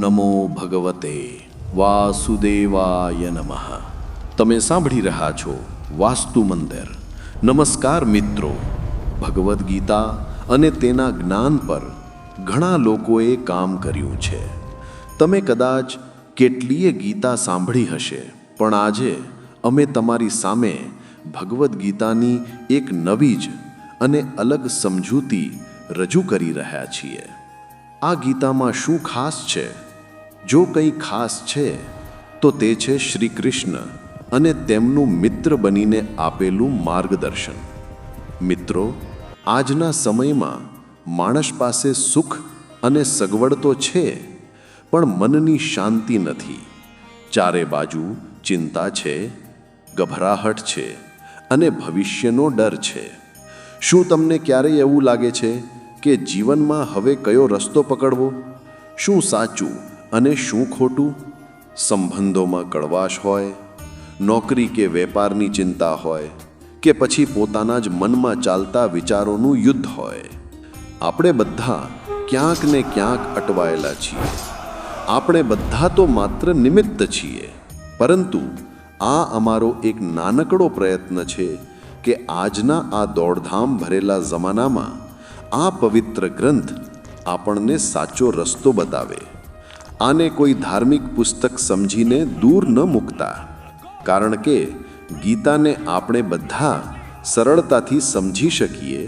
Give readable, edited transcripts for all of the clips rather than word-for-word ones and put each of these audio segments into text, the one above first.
નમો ભગવતે વાસુદેવાય નમઃ. તમે સાંભળી રહ્યા છો વાસ્તુ મંદિર. નમસ્કાર મિત્રો. ભગવદ્ ગીતા અને તેના જ્ઞાન પર ઘણા લોકોએ કામ કર્યું છે. તમે કદાચ કેટલીય ગીતા સાંભળી હશે, પણ આજે અમે તમારી સામે ભગવદ્ ગીતાની એક નવી જ અને અલગ સમજૂતી રજૂ કરી રહ્યા છીએ. આ ગીતામાં શું ખાસ છે? જો કંઈ ખાસ છે તો તે છે શ્રી કૃષ્ણ અને તેમનું મિત્ર બનીને આપેલું માર્ગદર્શન. મિત્રો, આજના સમયમાં માણસ પાસે સુખ અને સગવડ તો છે, પણ મનની શાંતિ નથી. ચારે બાજુ ચિંતા છે, ગભરાહટ છે અને ભવિષ્યનો ડર છે. શું તમને ક્યારેય એવું લાગે છે કે જીવનમાં હવે કયો રસ્તો પકડવો? શું સાચું અને શું ખોટું? સંબંધોમાં કડવાશ હોય, નોકરી કે વેપારની ચિંતા હોય, કે પછી પોતાના જ મનમાં ચાલતા વિચારોનું યુદ્ધ હોય. આપણે બધા ક્યાંક ને ક્યાંક અટવાયેલા છીએ. આપણે બધા તો માત્ર નિમિત્ત છીએ, પરંતુ આ અમારો એક નાનકડો પ્રયત્ન છે કે આજના આ દોડધામ ભરેલા જમાનામાં આ પવિત્ર ગ્રંથ આપણને સાચો રસ્તો બતાવે. આને કોઈ ધાર્મિક પુસ્તક સમજીને દૂર ન મૂકતા, કારણ કે ગીતાને આપણે બધા સરળતાથી સમજી શકીએ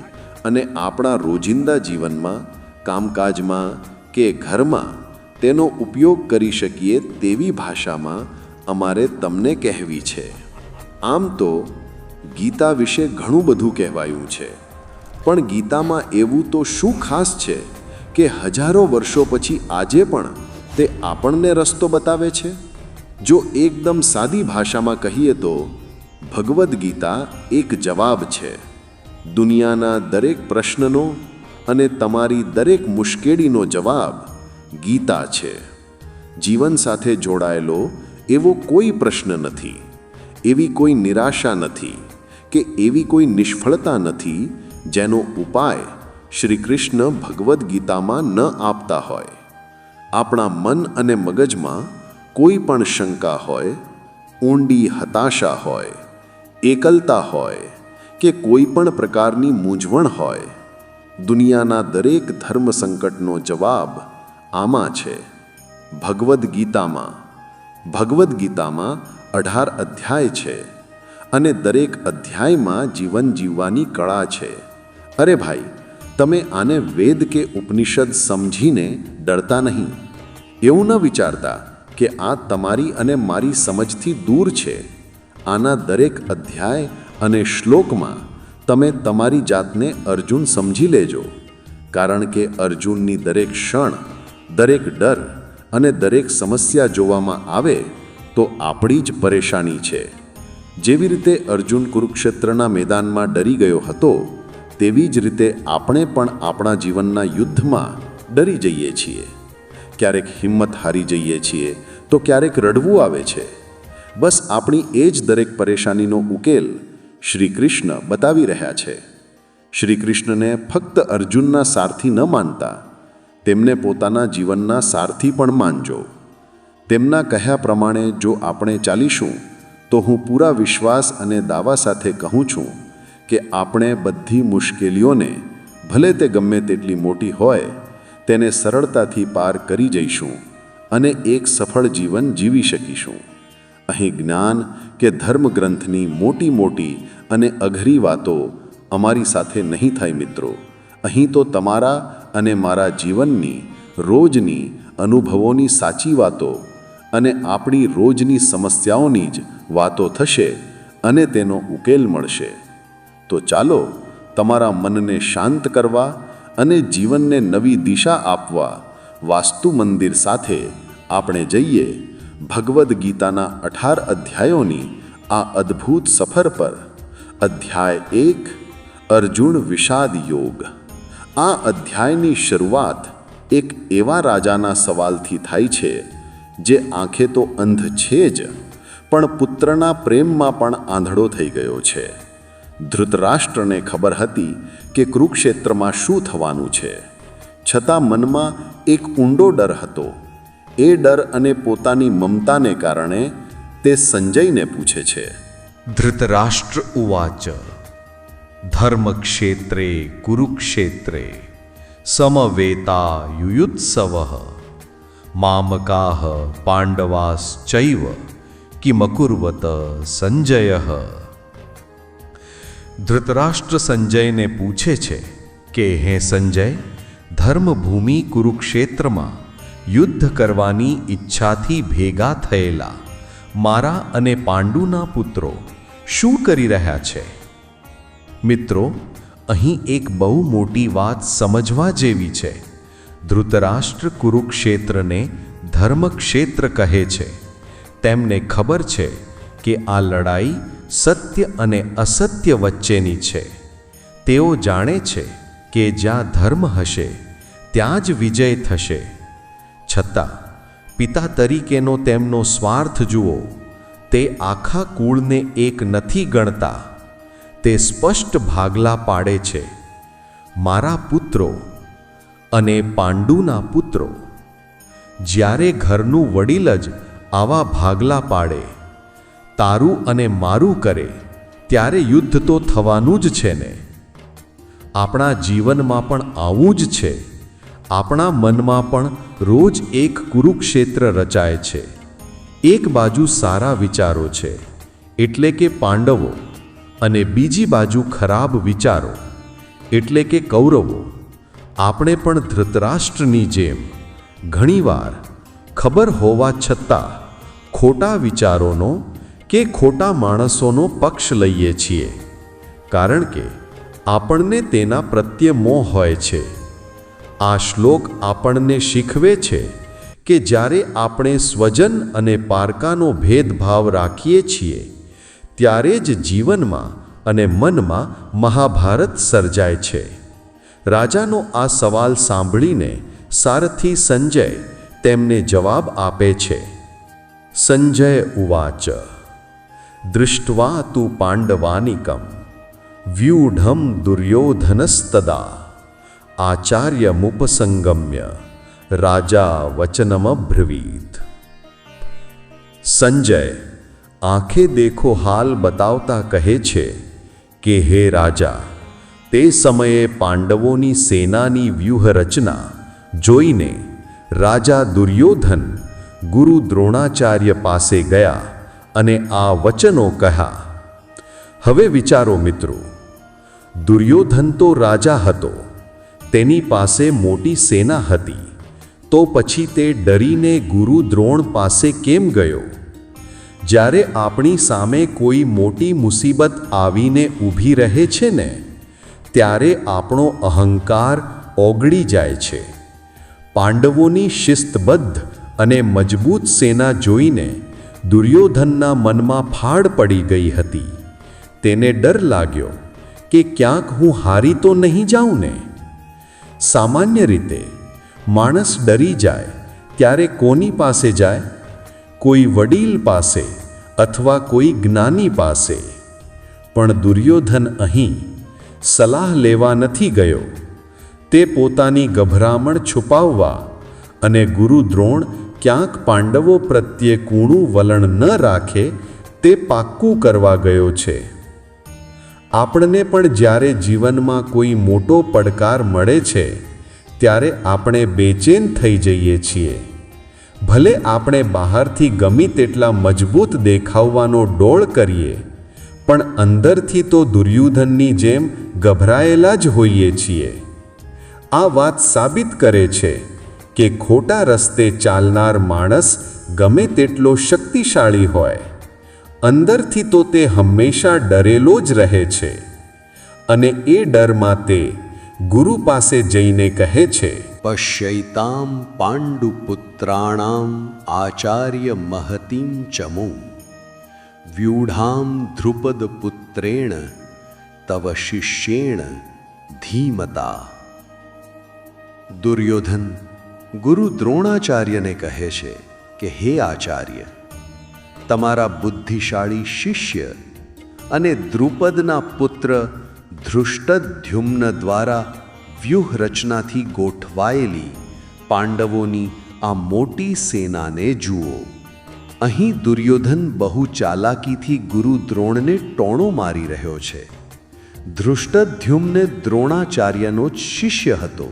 અને આપણા રોજિંદા જીવનમાં, કામકાજમાં કે ઘરમાં તેનો ઉપયોગ કરી શકીએ તેવી ભાષામાં અમારે તમને કહેવી છે. આમ તો ગીતા વિશે ઘણું બધું કહેવાયું છે, પણ ગીતામાં એવું તો શું ખાસ છે કે હજારો વર્ષો પછી આજે પણ તે આપણને રસ્તો બતાવે છે? જો એકદમ સાદી ભાષામાં કહીએ તો ભગવદ્ ગીતા એક જવાબ છે. દુનિયાના દરેક પ્રશ્નનો અને તમારી દરેક મુશ્કેલીનો જવાબ ગીતા છે. જીવન સાથે જોડાયેલો એવો કોઈ પ્રશ્ન નથી, એવી કોઈ નિરાશા નથી કે એવી કોઈ નિષ્ફળતા નથી જેનો ઉપાય શ્રી કૃષ્ણ ભગવદ્ ગીતામાં ન આપતા હોય. આપણા મન અને મગજમાં કોઈ પણ શંકા હોય, ઊંડી હતાશા હોય, એકલતા હોય કે કોઈ પણ પ્રકારની મૂંઝવણ હોય, દુનિયાના દરેક ધર્મ સંકટનો જવાબ આમાં છે, ભગવદ્ ગીતામાં. ભગવદ્ ગીતામાં 18 અધ્યાય છે અને દરેક અધ્યાયમાં જીવન જીવવાની કળા છે. અરે ભાઈ, તમે આને વેદ કે ઉપનિષદ સમજીને ડરતા નહીં. એવું ન વિચારતા કે આ તમારી અને મારી સમજથી દૂર છે. આના દરેક અધ્યાય અને શ્લોકમાં તમે તમારી જાતને અર્જુન સમજી લેજો, કારણ કે અર્જુનની દરેક ક્ષણ, દરેક ડર અને દરેક સમસ્યા જોવામાં આવે તો આપણી જ પરેશાની છે. જેવી રીતે અર્જુન કુરુક્ષેત્રના મેદાનમાં ડરી ગયો હતો, તેવી જ રીતે આપણે પણ આપણા જીવનના યુદ્ધમાં ડરી જઈએ છીએ. ક્યારેક હિંમત હારી જઈએ છીએ તો ક્યારેક રડવું આવે છે. બસ આપણી એ જ દરેક પરેશાનીનો ઉકેલ શ્રી કૃષ્ણ બતાવી રહ્યા છે. શ્રી કૃષ્ણને ફક્ત અર્જુનના સારથી ન માનતા, તેમને પોતાના જીવનના સારથી પણ માનજો. તેમના કહ્યા પ્રમાણે જો આપણે ચાલીશું તો હું પૂરા વિશ્વાસ અને દાવા સાથે કહું છું કે આપણે બધી મુશ્કેલીઓને, ભલે તે ગમે તેટલી મોટી હોય, તેને સરળતાથી પાર કરી જઈશું અને એક સફળ જીવન જીવી શકીશું. અહીં જ્ઞાન કે ધર્મ ગ્રંથની મોટી મોટી અને અઘરી વાતો અમારી સાથે નહીં થાય મિત્રો. અહીં તો તમારા અને મારા જીવનની, રોજની અનુભવોની સાચી વાતો અને આપણી રોજની સમસ્યાઓની જ વાતો થશે અને તેનો ઉકેલ મળશે. તો ચાલો, તમારા મનને શાંત કરવા અને જીવનને નવી દિશા આપવા વાસ્તુ મંદિર સાથે આપણે જઈએ ભગવદ્ ગીતાના 18 અધ્યાયોની આ અદ્ભુત સફર પર. અધ્યાય 1, અર્જુન વિષાદ યોગ. આ અધ્યાયની શરૂઆત એક એવા રાજાના સવાલથી થાય છે જે આંખે તો અંધ છે જ, પણ પુત્રના પ્રેમમાં પણ આંધળો થઈ ગયો છે. ધૃતરાષ્ટ્રને ખબર હતી કે કુરુક્ષેત્રમાં શું થવાનું છે, છતાં મનમાં એક ઊંડો ડર હતો. એ ડર અને પોતાની મમતાને કારણે તે સંજયને પૂછે છે. ધૃતરાષ્ટ્ર ઉવાચ ધર્મક્ષેત્રે કુરુક્ષેત્રે સમવેતા યુયુત્સવઃ મામકાઃ પાંડવાશ્ચૈવ કિમકુર્વત સંજયઃ. ધૃતરાષ્ટ્ર સંજયને પૂછે છે કે હે સંજય, ધર્મભૂમિ કુરુક્ષેત્રમાં યુદ્ધ કરવાની ઈચ્છાથી ભેગા થયેલા મારા અને પાંડુના પુત્રો શું કરી રહ્યા છે? મિત્રો, અહીં એક બહુ મોટી વાત સમજવા જેવી છે. ધૃતરાષ્ટ્ર કુરુક્ષેત્રને ધર્મક્ષેત્ર કહે છે. તેમને ખબર છે કે આ લડાઈ સત્ય અને અસત્ય વચ્ચેની છે. તેઓ જાણે છે કે જ્યાં ધર્મ હશે ત્યાં જ વિજય થશે. છતાં પિતા તરીકેનો તેમનો સ્વાર્થ જુઓ. તે આખા કુળને એક નથી ગણતા. તે સ્પષ્ટ ભાગલા પાડે છે. મારા પુત્રો અને પાંડુના પુત્રો. જ્યારે ઘરનું વડીલ જ આવા ભાગલા પાડે, તારું અને મારું કરે, ત્યારે યુદ્ધ તો થવાનું જ છે ને. આપણા જીવનમાં પણ આવું જ છે. આપણા મનમાં પણ રોજ એક કુરુક્ષેત્ર રચાય છે. એક બાજુ સારા વિચારો છે, એટલે કે પાંડવો, અને બીજી બાજુ ખરાબ વિચારો, એટલે કે કૌરવો. આપણે પણ ધૃતરાષ્ટ્રની જેમ ઘણીવાર ખબર હોવા છતાં ખોટા વિચારોનો કે ખોટા માણસોનો પક્ષ લઈએ છીએ, કારણ કે આપણને તેના પ્રત્યે મોહ હોય છે. આ શ્લોક આપણને શીખવે છે કે જ્યારે આપણે સ્વજન અને પારકાનો ભેદભાવ રાખીએ છીએ, ત્યારે જ જીવનમાં અને મનમાં મહાભારત સર્જાય છે. રાજાનો આ સવાલ સાંભળીને સારથી સંજય તેમને જવાબ આપે છે. સંજય ઉવાચ દૃષ્ટ્વા તુ પાંડવાનિકં વ્યૂઢં દુર્યોધનસ્તદા આચાર્યમુપસંગમ્ય રાજા વચનમબ્રવીત. સંજય આંખે દેખો હાલ બતાવતા કહે છે કે હે રાજા, તે સમયે પાંડવોની સેનાની વ્યૂહરચના જોઈને રાજા દુર્યોધન ગુરુ દ્રોણાચાર્ય પાસે ગયા અને આ વચનો કહ્યા. હવે વિચારો મિત્રો, દુર્યોધન તો રાજા હતો, તેની પાસે મોટી સેના હતી, તો પછી તે ડરીને ગુરુ દ્રોણ પાસે કેમ ગયો? જ્યારે આપણી સામે કોઈ મોટી મુસીબત આવીને ઊભી રહે છે ને, ત્યારે આપણો અહંકાર ઓગળી જાય છે. પાંડવોની શિસ્તબદ્ધ અને મજબૂત સેના જોઈને દુર્યોધનના મનમાં ફાડ પડી ગઈ હતી. તેને ડર લાગ્યો કે ક્યાંક હું હારી તો નહીં જાઉં ને. સામાન્ય રીતે માણસ ડરી જાય ત્યારે કોની પાસે જાય? કોઈ વડીલ પાસે અથવા કોઈ જ્ઞાની પાસે. પણ દુર્યોધન અહીં સલાહ લેવા નથી ગયો. તે પોતાની ગભરામણ છુપાવવા અને ગુરુ દ્રોણ ક્યાંક પાંડવો પ્રત્યે કૂણું વલણ ન રાખે તે પાક્કું કરવા ગયો છે. આપણને પણ જ્યારે જીવનમાં કોઈ મોટો પડકાર મળે છે, ત્યારે આપણે બેચેન થઈ જઈએ છીએ. ભલે આપણે બહારથી ગમે તેટલા મજબૂત દેખાવવાનો ડોળ કરીએ, પણ અંદરથી તો દુર્યોધનની જેમ ગભરાયેલા જ હોઈએ છીએ. આ વાત સાબિત કરે છે કે ખોટા રસ્તે ચાલનાર માણસ ગમે તેટલો શક્તિશાળી હોય, અંદરથી તો તે હંમેશા ડરેલો જ રહે છે. અને એ ડરમાં તે ગુરુ પાસે જઈને કહે છે, પશ્યૈતામ પાંડુપુત્રાણામ આચાર્ય મહતીમ ચમું વ્યૂઢામ ધ્રુપદપુત્રેણ તવ શિષ્યેણ ધીમતા. દુર્યોધન ગુરુ દ્રોણાચાર્યને કહે છે કે હે આચાર્ય, તમારા બુદ્ધિશાળી શિષ્ય અને દ્રુપદના પુત્ર ધૃષ્ટદ્યુમ્ન દ્વારા વ્યૂહરચનાથી ગોઠવાયેલી પાંડવોની આ મોટી સેનાને જુઓ. અહીં દુર્યોધન બહુ ચાલાકીથી ગુરુ દ્રોણને ટોણો મારી રહ્યો છે. ધૃષ્ટદ્યુમ્ન દ્રોણાચાર્યનો જ શિષ્ય હતો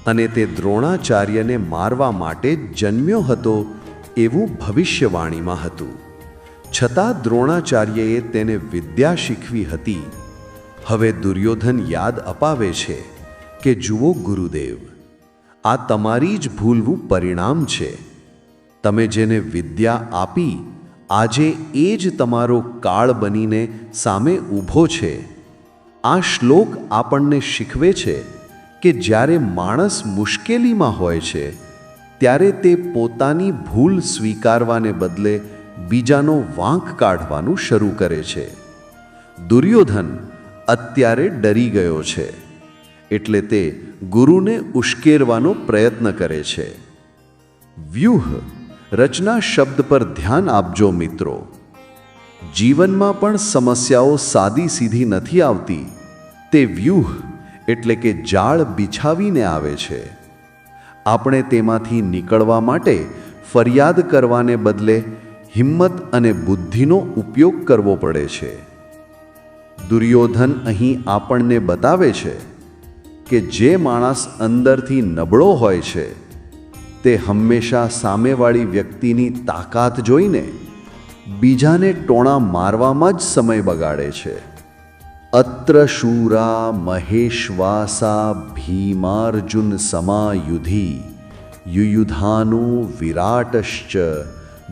અને તે દ્રોણાચાર્યને મારવા માટે જન્મ્યો હતો એવું ભવિષ્યવાણીમાં હતું. છતાં દ્રોણાચાર્યએ તેને વિદ્યા શીખવી હતી. હવે દુર્યોધન યાદ અપાવે છે કે જુઓ ગુરુદેવ, આ તમારી જ ભૂલવું પરિણામ છે. તમે જેને વિદ્યા આપી આજે એ જ તમારો કાળ બનીને સામે ઊભો છે. આ શ્લોક આપણને શીખવે છે કે જ્યારે માણસ મુશ્કેલીમાં હોય છે ત્યારે તે પોતાની ભૂલ સ્વીકારવાને બદલે બીજાનો વાંક કાઢવાનું શરૂ કરે છે. દુર્યોધન અત્યારે ડરી ગયો છે એટલે તે ગુરુને ઉશ્કેરવાનો પ્રયત્ન કરે છે. વ્યૂહ રચના શબ્દ પર ધ્યાન આપજો મિત્રો. જીવનમાં પણ સમસ્યાઓ સાદી સીધી નથી આવતી. તે વ્યૂહ એટલે કે જાળ બિછાવીને આવે છે. આપણે તેમાંથી નીકળવા માટે ફરિયાદ કરવાને બદલે હિંમત અને બુદ્ધિનો ઉપયોગ કરવો પડે છે. દુર્યોધન અહીં આપણને બતાવે છે કે જે માણસ અંદરથી નબળો હોય છે તે હંમેશા સામેવાળી વ્યક્તિની તાકાત જોઈને બીજાને ટોણા મારવામાં જ સમય બગાડે છે. અત્ર શૂરા મહેશ્વાસા ભીમાર્જુન સમાયુધિ યુયુધાનો વિરાટશ્ચ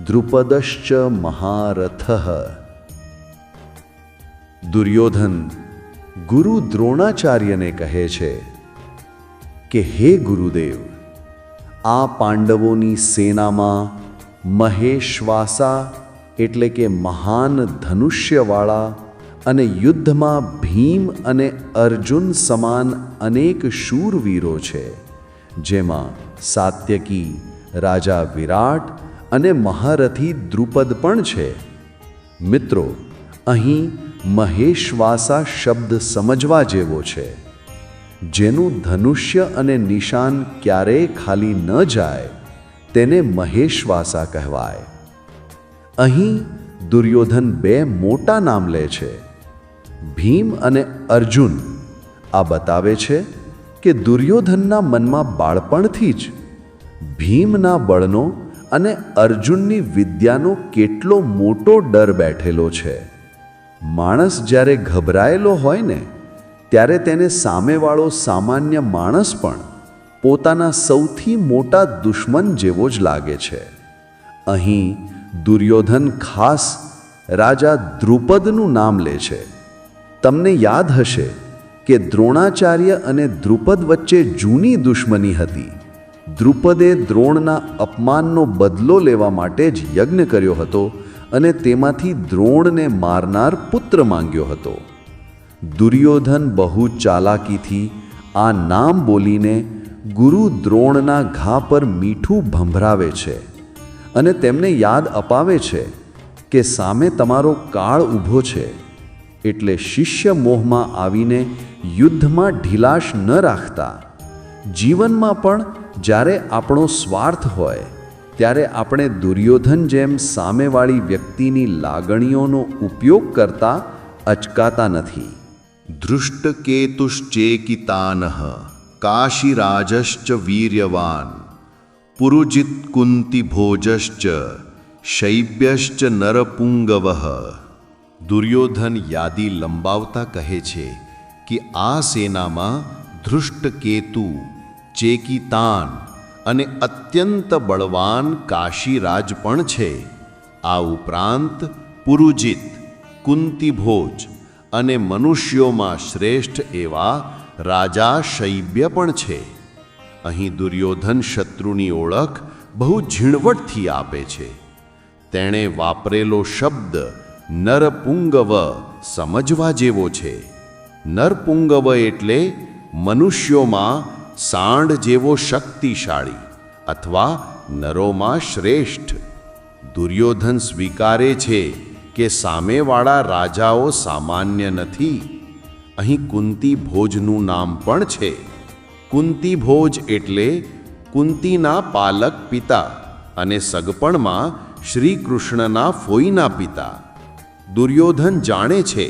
દ્રુપદશ્ચ મહારથઃ. દુર્યોધન ગુરુ દ્રોણાચાર્યને કહે છે કે હે ગુરુદેવ, આ પાંડવોની સેનામાં મહેશ્વાસા એટલે કે મહાન ધનુષ્યવાળા અને યુદ્ધમાં ભીમ અને અર્જુન સમાન અનેક શૂરવીરો છે, જેમાં સાત્યકી, રાજા વિરાટ અને મહારથી દ્રુપદ પણ છે. મિત્રો, અહીં મહેશ્વાસા શબ્દ સમજવા જેવો છે. જેનું ધનુષ્ય અને નિશાન ક્યારેય ખાલી ન જાય તેને મહેશ્વાસા કહેવાય. અહીં દુર્યોધન બે મોટા નામ લે છે, ભીમ અને અર્જુન. આ બતાવે છે કે દુર્યોધનના મનમાં બાળપણથી જ ભીમના બળનો અને અર્જુનની વિદ્યાનો કેટલો મોટો ડર બેઠેલો છે. માણસ જ્યારે ગભરાયેલો હોય ને ત્યારે તેને સામેવાળો સામાન્ય માણસ પણ પોતાના સૌથી મોટા દુશ્મન જેવો જ લાગે છે. અહીં દુર્યોધન ખાસ રાજા દ્રુપદનું નામ લે છે. તમને યાદ હશે કે દ્રોણાચાર્ય અને દ્રુપદ વચ્ચે જૂની દુશ્મની હતી. દ્રુપદે દ્રોણના અપમાનનો બદલો લેવા માટે જ યજ્ઞ કર્યો હતો અને તેમાંથી દ્રોણને મારનાર પુત્ર માંગ્યો હતો. દુર્યોધન બહુ ચાલાકીથી આ નામ બોલીને ગુરુ દ્રોણના ઘા પર મીઠું ભંભરાવે છે અને તેમને યાદ અપાવે છે કે સામે તમારો કાળ ઊભો છે, એટલે શિષ્ય મોહમાં આવીને યુદ્ધમાં ઢીલાશ ન રાખતા. જીવનમાં પણ જ્યારે આપણો સ્વાર્થ હોય ત્યારે આપણે દુર્યોધન જેમ સામેવાળી વ્યક્તિની લાગણીઓનો ઉપયોગ કરતા અચકાતા નથી. ધૃષ્ટકેતુશ્ચેકિતાનઃ કાશીરાજશ્ચ વીર્યવાન પુરુજિત કુંતીભોજશ્ચ શૈબ્યશ્ચ નરપુંગવઃ. દુર્યોધન યાદી લંબાવતા કહે છે કે આ સેનામાં ધૃષ્ટકેતુ, ચેકિતાન અને અત્યંત બળવાન કાશીરાજ પણ છે. આ ઉપરાંત પુરુજિત, કુંતીભોજ અને મનુષ્યોમાં શ્રેષ્ઠ એવા રાજા શૈબ્ય પણ છે. અહીં દુર્યોધન શત્રુની ઓળખ બહુ ઝીણવટથી આપે છે. તેણે વાપરેલો શબ્દ નરપુંગવ સમજવા જેવો છે. નરપુંગવ એટલે મનુષ્યોમાં સાંડ જેવો શક્તિશાળી અથવા નરોમાં શ્રેષ્ઠ. દુર્યોધન સ્વીકારે છે કે સામેવાળા રાજાઓ સામાન્ય નથી. અહીં કુંતીભોજનું નામ પણ છે. કુંતીભોજ એટલે કુંતીના પાલક પિતા અને સગપણમાં શ્રી કૃષ્ણના ફોઈના પિતા. દુર્યોધન જાણે છે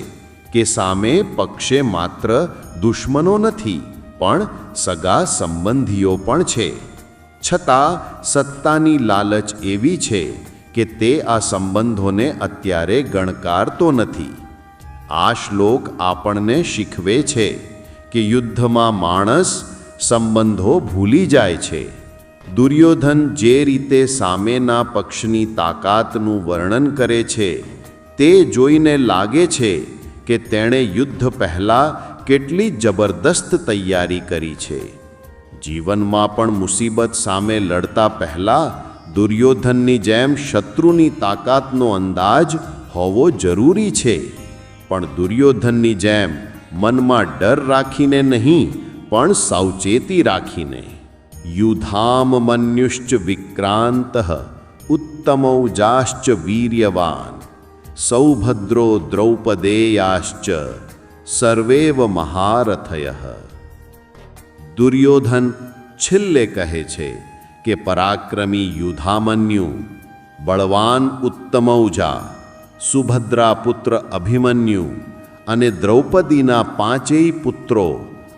કે સામે પક્ષે માત્ર દુશ્મનો નથી, પણ સગા સંબંધીઓ પણ છે. છતાં સત્તાની લાલચ એવી છે કે તે આ સંબંધોને અત્યારે ગણકારતો નથી. આ શ્લોક આપણને શીખવે છે કે યુદ્ધમાં માણસ સંબંધો ભૂલી જાય છે. દુર્યોધન જે રીતે સામેના પક્ષની તાકાતનું વર્ણન કરે છે તે જોઈને લાગે છે કે તેણે યુદ્ધ પહેલાં કેટલી જબરદસ્ત તૈયારી કરી છે. જીવનમાં પણ મુસીબત સામે લડતા પહેલાં દુર્યોધનની જેમ શત્રુની તાકાતનો અંદાજ હોવો જરૂરી છે, પણ દુર્યોધનની જેમ મનમાં ડર રાખીને નહીં, પણ સાવચેતી રાખીને. યુધામ મન્યુશ્ચ વિક્રાંત ઉત્તમૌજાશ્ચ વીર્યવાન સૌભદ્રો દ્રૌપદેયાશ્ચ સર્વેવ મહારથય. દુર્યોધન છેલ્લે કહે છે કે પરાક્રમી યુધામન્યુ, બળવાન ઉત્તમૌજા, સુભદ્રા પુત્ર અભિમન્યુ અને દ્રૌપદીના 5 પુત્રો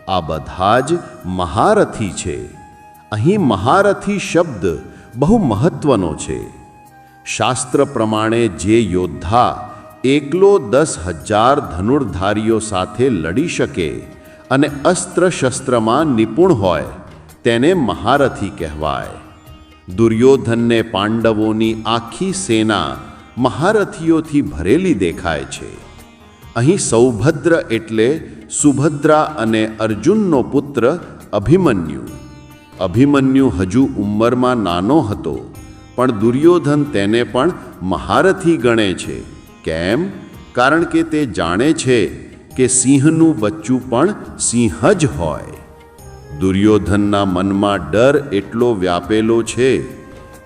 આ બધા જ મહારથી છે. અહીં મહારથી શબ્દ બહુ મહત્વનો છે. શાસ્ત્ર પ્રમાણે જે યોદ્ધા એકલો 10,000 ધનુર્ધારીઓ સાથે લડી શકે અને અસ્ત્ર શસ્ત્રમાં નિપુણ હોય તેને મહારથી કહેવાય. દુર્યોધનને પાંડવોની આખી સેના મહારથીઓથી ભરેલી દેખાય છે. અહીં સૌભદ્ર એટલે સુભદ્રા અને અર્જુનનો પુત્ર અભિમન્યુ. અભિમન્યુ હજુ ઉંમરમાં નાનો હતો, પણ દુર્યોધન તેને પણ મહારથી ગણે છે. કેમ? કારણ કે તે જાણે છે કે સિંહનું બચ્ચું પણ સિંહ જ હોય. દુર્યોધનના મનમાં ડર એટલો વ્યાપેલો છે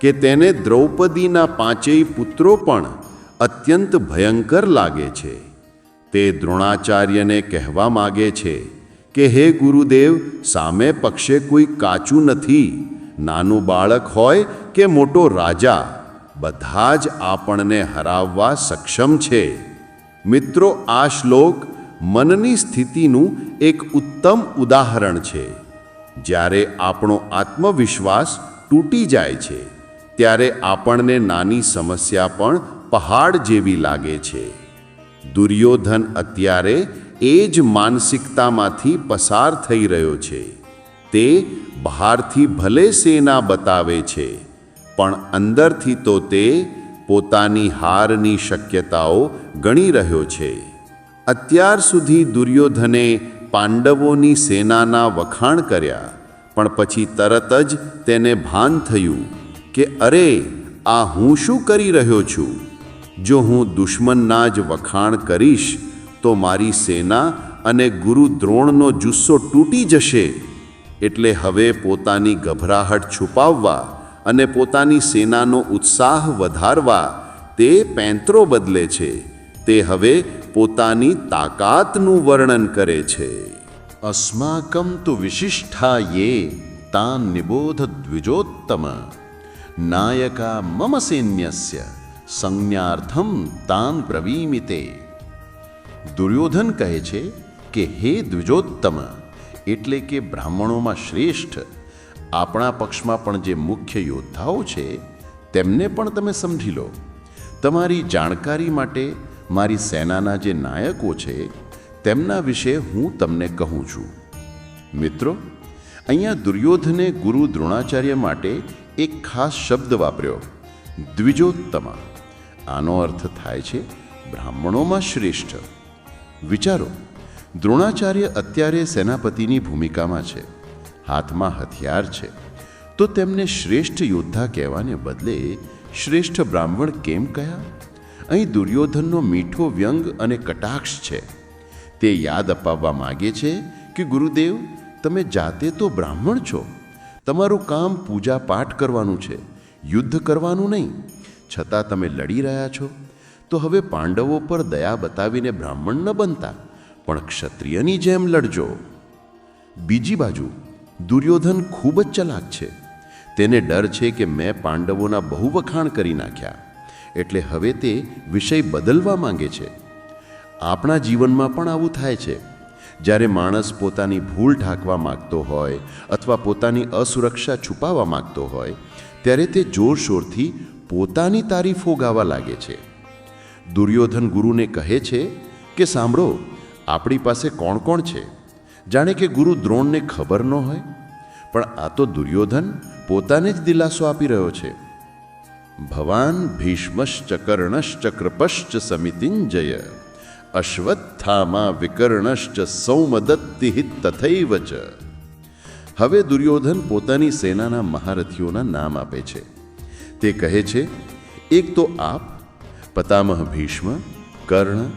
કે તેને દ્રૌપદીના 5 પુત્રો પણ અત્યંત ભયંકર લાગે છે. તે દ્રોણાચાર્યને કહેવા માગે છે કે હે ગુરુદેવ, સામે પક્ષે કોઈ કાચું નથી. નાનું બાળક હોય કે મોટો રાજા, બધા જ આપણને હરાવવા સક્ષમ છે. મિત્રો, આ શ્લોક મનની સ્થિતિનું એક ઉત્તમ ઉદાહરણ છે. જ્યારે આપણો આત્મવિશ્વાસ તૂટી જાય છે ત્યારે આપણને નાની સમસ્યા પણ પહાડ જેવી લાગે છે. દુર્યોધન અત્યારે એ જ માનસિકતામાંથી પસાર થઈ રહ્યો છે. તે બહારથી ભલે સેના બતાવે છે, પણ અંદરથી તો તે પોતાની હારની શક્યતાઓ ગણી રહ્યો છે. અત્યાર સુધી દુર્યોધને પાંડવોની સેનાના વખાણ કર્યા, પણ પછી તરત જ તેને ભાન થયું કે અરે, આ હું શું કરી રહ્યો છું? જો હું દુશ્મનના જ વખાણ કરીશ તો મારી સેના અને ગુરુ દ્રોણનો જુસ્સો તૂટી જશે. એટલે હવે પોતાની ગભરાહટ છુપાવવા અને પોતાની સેનાનો ઉત્સાહ વધારવા તે પેંતરો બદલે છે. તે હવે પોતાની તાકાતનું વર્ણન કરે છે. અસ્માકં તુ વિશિષ્ઠા યે તાન નિબોધ દ્વિજોત્તમ નાયકા મમ સૈન્યસ્ય સંજ્ઞાર્થમ તાન બ્રવીમિતે. દુર્યોધન કહે છે કે હે દ્વિજોત્તમ, એટલે કે બ્રાહ્મણોમાં શ્રેષ્ઠ, આપણા પક્ષમાં પણ જે મુખ્ય યોદ્ધાઓ છે તેમને પણ તમે સમજી લો. તમારી જાણકારી માટે મારી સેનાના જે નાયકો છે તેમના વિશે હું તમને કહું છું. મિત્રો, અહીંયા દુર્યોધને ગુરુ દ્રોણાચાર્ય માટે એક ખાસ શબ્દ વાપર્યો, દ્વિજોત્તમ. આનો અર્થ થાય છે બ્રાહ્મણોમાં શ્રેષ્ઠ. વિચારો, દ્રોણાચાર્ય અત્યારે સેનાપતિની ભૂમિકામાં છે, હાથમાં હથિયાર છે, તો તેમને શ્રેષ્ઠ યોદ્ધા કહેવાને બદલે શ્રેષ્ઠ બ્રાહ્મણ કેમ કહ્યા? અહીં દુર્યોધનનો મીઠો વ્યંગ અને કટાક્ષ છે. તે યાદ અપાવવા માગે છે કે ગુરુદેવ, તમે જાતે તો બ્રાહ્મણ છો. તમારું કામ પૂજા પાઠ કરવાનું છે, યુદ્ધ કરવાનું નહીં. છતાં તમે લડી રહ્યા છો, તો હવે પાંડવો પર દયા બતાવીને બ્રાહ્મણ ન બનતા, પણ ક્ષત્રિયની જેમ લડજો. બીજી બાજુ દુર્યોધન ખૂબ જ ચલાક છે. તેને ડર છે કે મેં પાંડવોના બહુ વખાણ કરી નાખ્યા, એટલે હવે તે વિષય બદલવા માંગે છે. આપણા જીવનમાં પણ આવું થાય છે. જ્યારે માણસ પોતાની ભૂલ ઢાંકવા માગતો હોય અથવા પોતાની અસુરક્ષા છુપાવવા માગતો હોય ત્યારે તે જોરશોરથી પોતાની તારીફો ગાવા લાગે છે. દુર્યોધન ગુરુને કહે છે કે સાંભળો, આપણી પાસે કોણ કોણ છે, જાણે કે ગુરુ દ્રોણને ખબર ન હોય. પણ આ તો દુર્યોધન પોતાને જ દિલાસો આપી રહ્યો છે. ભવાન ભીષ્મશ્ચ કર્ણશ્ચ કૃપશ્ચ સમિતિંજય અશ્વત્થામા વિકર્ણશ્ચ સૌમદત્તિ તથૈવ ચ. હવે દુર્યોધન પોતાની સેનાના મહારથીઓના નામ આપે છે. તે કહે છે, એક તો આપ, પતામહ ભીષ્મ, કર્ણ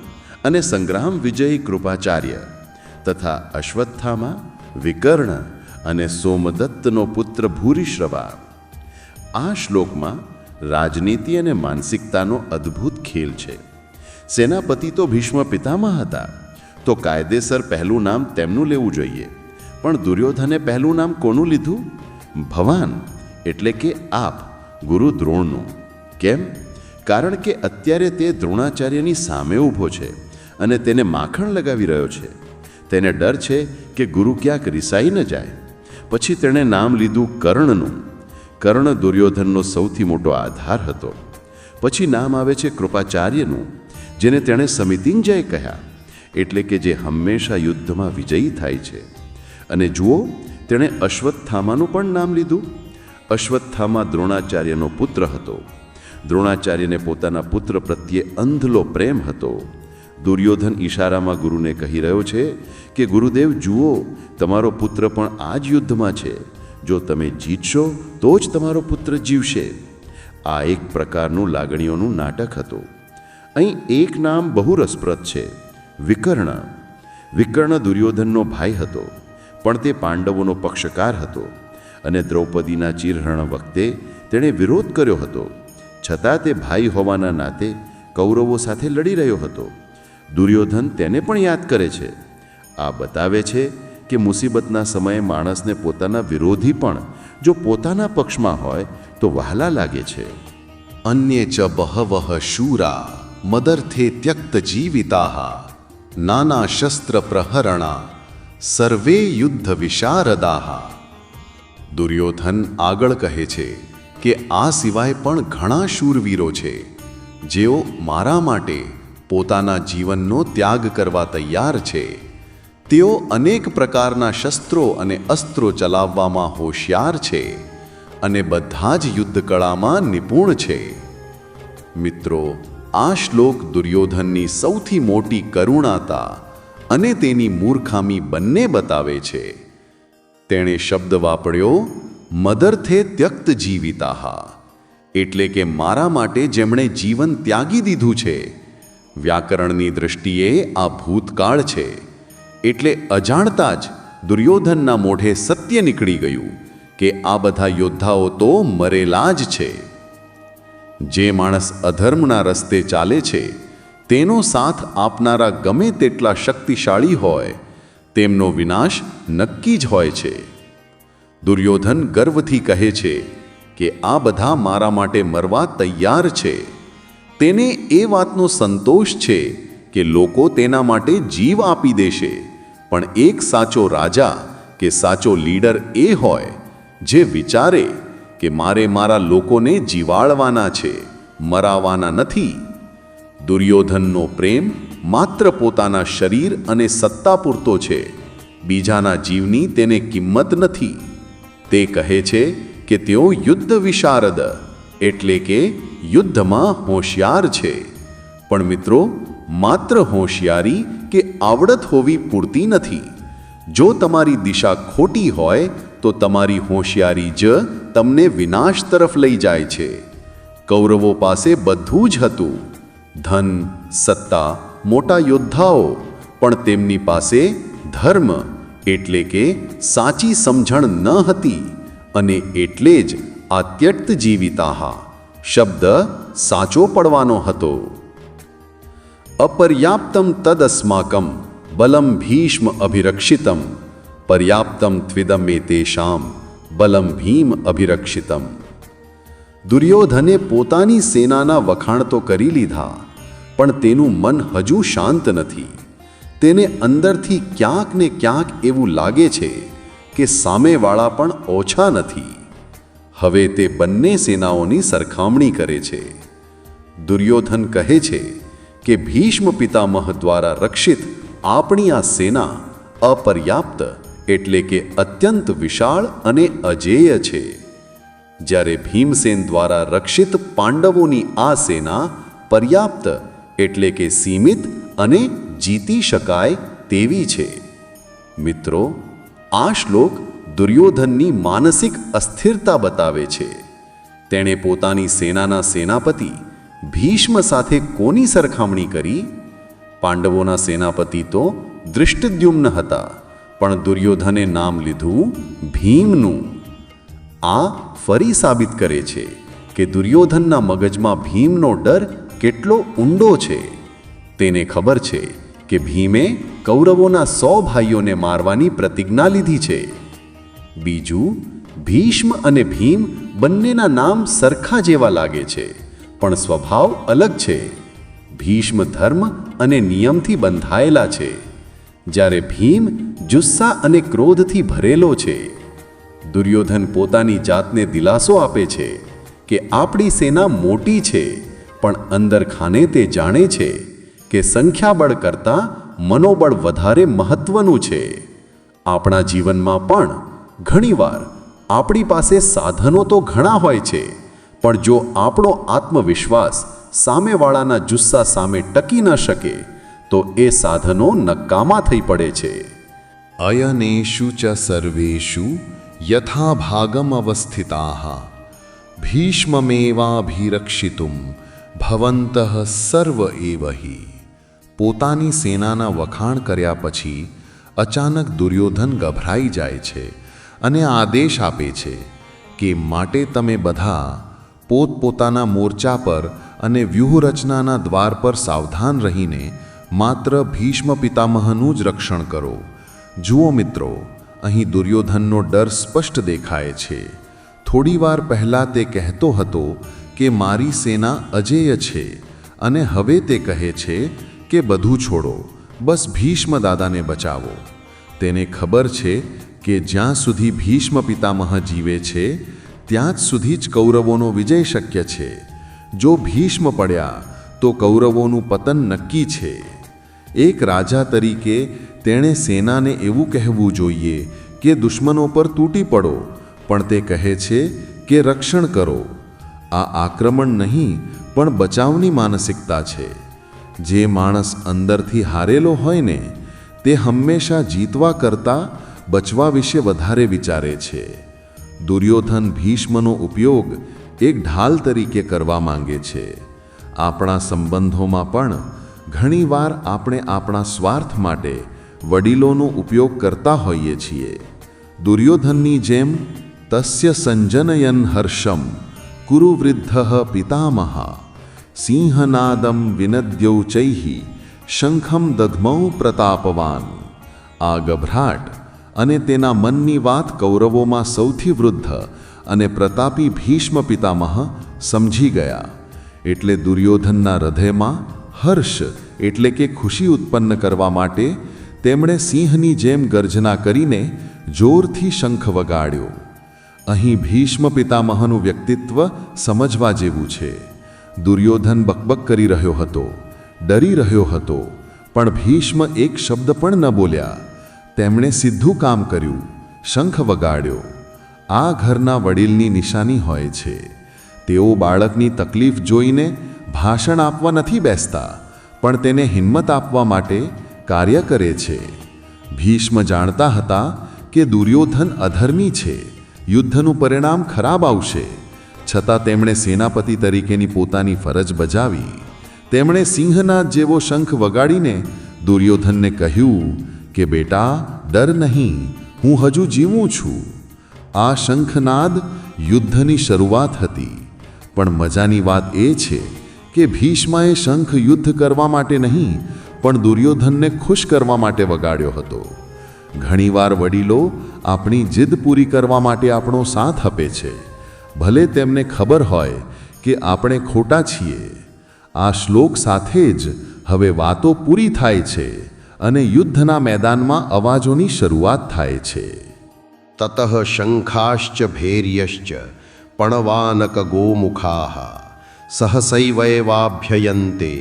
અને સંગ્રામ વિજયી કૃપાચાર્ય તથા અશ્વત્થામા, વિકર્ણ અને સોમદત્તનો પુત્ર ભૂરિશ્રવા. આ શ્લોકમાં રાજનીતિ અને માનસિકતાનો અદ્ભુત ખેલ છે. સેનાપતિ તો ભીષ્મ પિતામહ હતા, તો કાયદેસર પહેલું નામ તેમનું લેવું જોઈએ. પણ દુર્યોધને પહેલું નામ કોનું લીધું? ભવાન એટલે કે આપ, ગુરુ દ્રોણનું. કેમ? કારણ કે અત્યારે તે દ્રોણાચાર્યની સામે ઊભો છે અને તેને માખણ લગાવી રહ્યો છે. તેને ડર છે કે ગુરુ ક્યાંક રિસાઈ ન જાય. પછી તેણે નામ લીધું કર્ણનું. કર્ણ દુર્યોધનનો સૌથી મોટો આધાર હતો. પછી નામ આવે છે કૃપાચાર્યનું, જેને તેણે સમિતિંજય કહ્યા, એટલે કે જે હંમેશા યુદ્ધમાં વિજયી થાય છે. અને જુઓ, તેણે અશ્વત્થામાનું પણ નામ લીધું. અશ્વત્થામા દ્રોણાચાર્યનો પુત્ર હતો. દ્રોણાચાર્યને પોતાના પુત્ર પ્રત્યે અંધલો પ્રેમ હતો. દુર્યોધન ઈશારામાં ગુરુને કહી રહ્યો છે કે ગુરુદેવ જુઓ, તમારો પુત્ર પણ આ જ યુદ્ધમાં છે. જો તમે જીતશો તો જ તમારો પુત્ર જીવશે. આ એક પ્રકારનું લાગણીઓનું નાટક હતું. અહીં એક નામ બહુ રસપ્રદ છે, વિકર્ણ. વિકર્ણ દુર્યોધનનો ભાઈ હતો, પણ તે પાંડવોનો પક્ષકાર હતો અને દ્રૌપદીના ચિરહરણ વખતે તેણે વિરોધ કર્યો હતો. છતાં તે ભાઈ હોવાના નાતે કૌરવો સાથે લડી રહ્યો હતો. દુર્યોધન તેને પણ યાદ કરે છે. આ બતાવે છે કે મુસીબતના સમયે માણસને પોતાના વિરોધી પણ જો પોતાના પક્ષમાં હોય તો વહાલા લાગે છે. અન્ય ચ બહવઃ શૂરા મદર્થે ત્યક્ત જીવિતાઃ નાના શસ્ત્ર પ્રહરણા સર્વે યુદ્ધ વિશારદાઃ. દુર્યોધન આગળ કહે છે કે આ સિવાય પણ ઘણા શૂરવીરો છે, જેઓ મારા માટે પોતાના જીવનનો ત્યાગ કરવા તૈયાર છે. તેઓ અનેક પ્રકારના શસ્ત્રો અને અસ્ત્રો ચલાવવામાં હોશિયાર છે અને બધા જ યુદ્ધકળામાં નિપુણ છે. મિત્રો, આ શ્લોક દુર્યોધનની સૌથી મોટી કરુણાતા અને તેની મૂર્ખામી બંને બતાવે છે. તેણે શબ્દ વાપર્યો મદર્થે ત્યક્ત જીવિતાઃ, એટલે કે મારા માટે જેમણે જીવન ત્યાગી દીધું છે. વ્યાકરણની દૃષ્ટિએ આ ભૂતકાળ છે, એટલે અજાણતા જ દુર્યોધનના મોઢે સત્ય નીકળી ગયું કે આ બધા યોદ્ધાઓ તો મરેલા જ છે. જે માણસ અધર્મના રસ્તે ચાલે છે તેનો સાથ આપનારા ગમે તેટલા શક્તિશાળી હોય, તેમનો વિનાશ નક્કી જ હોય છે. દુર્યોધન ગર્વથી કહે છે કે આ બધા મારા માટે મરવા તૈયાર છે. તેને એ વાતનો સંતોષ છે કે લોકો તેના માટે જીવ આપી દેશે. પણ એક સાચો રાજા કે સાચો લીડર એ હોય જે વિચારે કે મારે મારા લોકોને જીવાડવાના છે, મરાવાના નથી. દુર્યોધનનો પ્રેમ માત્ર પોતાના શરીર અને સત્તા પૂરતો છે, બીજાના જીવની તેને કિંમત નથી. તે કહે છે કે તેઓ યુદ્ધ વિશારદ એટલે કે યુદ્ધમાં હોશિયાર છે. પણ મિત્રો, માત્ર હોશિયારી કે આવડત હોવી પૂરતી નથી. જો તમારી દિશા ખોટી હોય તો તમારી હોશિયારી જ તમને વિનાશ તરફ લઈ જાય છે. કૌરવો પાસે બધું જ હતું, ધન, સત્તા, મોટા યોદ્ધાઓ, પણ તેમની પાસે ધર્મ એટલે કે સાચી સમજણ ન હતી, અને એટલે જ આ ત્યક્ત જીવિતાઃ શબ્દ સાચો પડવાનો હતો. અપર્યાપ્તમ તદસ્માકમ બલમ ભીષ્મ અભિરક્ષિતમ પર્યાપ્તમ ત્વિદમેતેષામ બલમ ભીમ અભિરક્ષિતમ. દુર્યોધને પોતાની સેનાના વખાણ તો કરી લીધા, પણ તેનું મન હજુ શાંત નથી. તેને અંદરથી ક્યાંક ને ક્યાંક એવું લાગે છે કે સામેવાળા પણ ઓછા નથી. હવે તે બંને સેનાઓની સરખામણી કરે છે. દુર્યોધન કહે છે કે ભીષ્મ પિતામહ દ્વારા રક્ષિત આપણી આ સેના અપર્યાપ્ત એટલે કે અત્યંત વિશાળ અને અજેય છે, જ્યારે ભીમસેન દ્વારા રક્ષિત પાંડવોની આ સેના પર્યાપ્ત એટલે કે સીમિત અને જીતી શકાય તેવી છે. મિત્રો, આ શ્લોક દુર્યોધનની માનસિક અસ્થિરતા બતાવે છે. તેણે પોતાની સેનાના સેનાપતિ ભીષ્મ સાથે કોની સરખામણી કરી? પાંડવોના સેનાપતિ તો ધૃષ્ટદ્યુમ્ન હતા, પણ દુર્યોધને નામ લીધું ભીમનું. આ ફરી સાબિત કરે છે કે દુર્યોધનના મગજમાં ભીમનો ડર કેટલો ઊંડો છે. તેને ખબર છે કે ભીમે કૌરવોના 100 ભાઈઓને મારવાની પ્રતિજ્ઞા લીધી છે. બીજું, ભીષ્મ અને ભીમ બંનેના નામ સરખા જેવા લાગે છે, પણ સ્વભાવ અલગ છે. ભીષ્મ ધર્મ અને નિયમથી બંધાયેલા છે, જ્યારે ભીમ જુસ્સા અને ક્રોધથી ભરેલો છે. દુર્યોધન પોતાની જાતને દિલાસો આપે છે કે આપણી સેના મોટી છે, પણ અંદર ખાને તે જાણે છે કે સંખ્યાબળ કરતાં મનોબળ વધારે મહત્વનું છે. આપણા જીવનમાં પણ ઘણીવાર આપણી પાસે સાધનો તો ઘણા હોય છે, પણ જો આપણો આત્મવિશ્વાસ સામેવાળાના જુસ્સા સામે ટકી ન શકે તો એ સાધનો નકામા થઈ પડે છે. અયનેષુ ચ સર્વેષુ યથા ભાગમ અવસ્થિતાઃ ભીષ્મમેવાભિરક્ષિતુમ ભવંતઃ સર્વ એવ હિ. પોતાની સેનાના વખાણ કર્યા પછી અચાનક દુર્યોધન ગભરાઈ જાય છે અને આદેશ આપે છે કે માટે તમે બધા પોતપોતાના મોરચા પર અને વ્યૂહરચનાના દ્વાર પર સાવધાન રહીને માત્ર ભીષ્મ પિતામહનું જ રક્ષણ કરો. જુઓ મિત્રો, અહીં દુર્યોધનનો ડર સ્પષ્ટ દેખાય છે. થોડીવાર પહેલાં તે કહેતો હતો કે મારી સેના અજેય છે, અને હવે તે કહે છે કે બધું છોડો, બસ ભીષ્મ દાદાને બચાવો. તેને ખબર છે કે જ્યાં સુધી ભીષ્મ પિતામહ જીવે છે ત્યાં જ સુધી જ કૌરવોનો વિજય શક્ય છે. જો ભીષ્મ પડ્યા તો કૌરવોનું પતન નક્કી છે. એક રાજા તરીકે તેણે સેનાને એવું કહેવું જોઈએ કે દુશ્મનો પર તૂટી પડો, પણ તે કહે છે કે રક્ષણ કરો. આ આક્રમણ નહીં પણ બચાવની માનસિકતા છે. જે માણસ અંદરથી હારેલો હોય ને તે હંમેશા જીતવા કરતાં બચવા વિશે વધારે વિચારે છે. દુર્યોધન ભીષ્મનો ઉપયોગ એક ઢાલ તરીકે કરવા માંગે છે. આપણા સંબંધોમાં પણ ઘણીવાર આપણે આપણા સ્વાર્થ માટે વડીલોનો ઉપયોગ કરતા હોઈએ છીએ. દુર્યોધનની જેમ તસ્ય સંજનયન હર્ષમ કુરુ વૃદ્ધ પિતામહ સિંહનાદમ વિનદ્યૌચૈઃ શંખમ દધમૌ પ્રતાપવાન. આ ગભરાટ અને તેના મનની વાત કૌરવોમાં સૌથી વૃદ્ધ અને પ્રતાપી ભીષ્મ પિતામહ સમજી ગયા. એટલે દુર્યોધનના હૃદયમાં હર્ષ એટલે કે ખુશી ઉત્પન્ન કરવા માટે તેમણે સિંહની જેમ ગર્જના કરીને જોરથી શંખ વગાડ્યો. અહીં ભીષ્મ પિતામહનું વ્યક્તિત્વ સમજવા જેવું છે. દુર્યોધન બકબક કરી રહ્યો હતો, ડરી રહ્યો હતો, પણ ભીષ્મ એક શબ્દ પણ ન બોલ્યા. તેમણે સીધું કામ કર્યું, શંખ વગાડ્યો. આ ઘરના વડીલની નિશાની હોય છે. તેઓ બાળકની તકલીફ જોઈને ભાષણ આપવા નથી બેસતા, પણ તેને હિંમત આપવા માટે કાર્ય કરે છે. ભીષ્મ જાણતા હતા કે દુર્યોધન અધર્મી છે, યુદ્ધનું પરિણામ ખરાબ આવશે, છતાં તેમણે સેનાપતિ તરીકેની પોતાની ફરજ બજાવી. તેમણે સિંહનાદ જેવો શંખ વગાડીને દુર્યોધનને કહ્યું કે બેટા, ડર નહીં, હું હજુ જીવું છું. આ શંખનાદ યુદ્ધની શરૂઆત હતી, પણ મજાની વાત એ છે કે ભીષ્માએ શંખ યુદ્ધ કરવા માટે નહીં પણ દુર્યોધનને ખુશ કરવા માટે વગાડ્યો હતો. ઘણીવાર વડીલો આપણી જીદ પૂરી કરવા માટે આપણો સાથ આપે છે, ભલે તેમને ખબર હોય કે આપણે ખોટા છીએ. આ શ્લોક સાથે જ હવે વાતો પૂરી થાય છે અને યુદ્ધના મેદાનમાં અવાજોની શરૂઆત થાય છે. તતઃ શંખાશ્ચ ભૈર્યશ્ચ પણવાનક ગોમુખાઃ સહસૈવૈવાભ્યયન્તે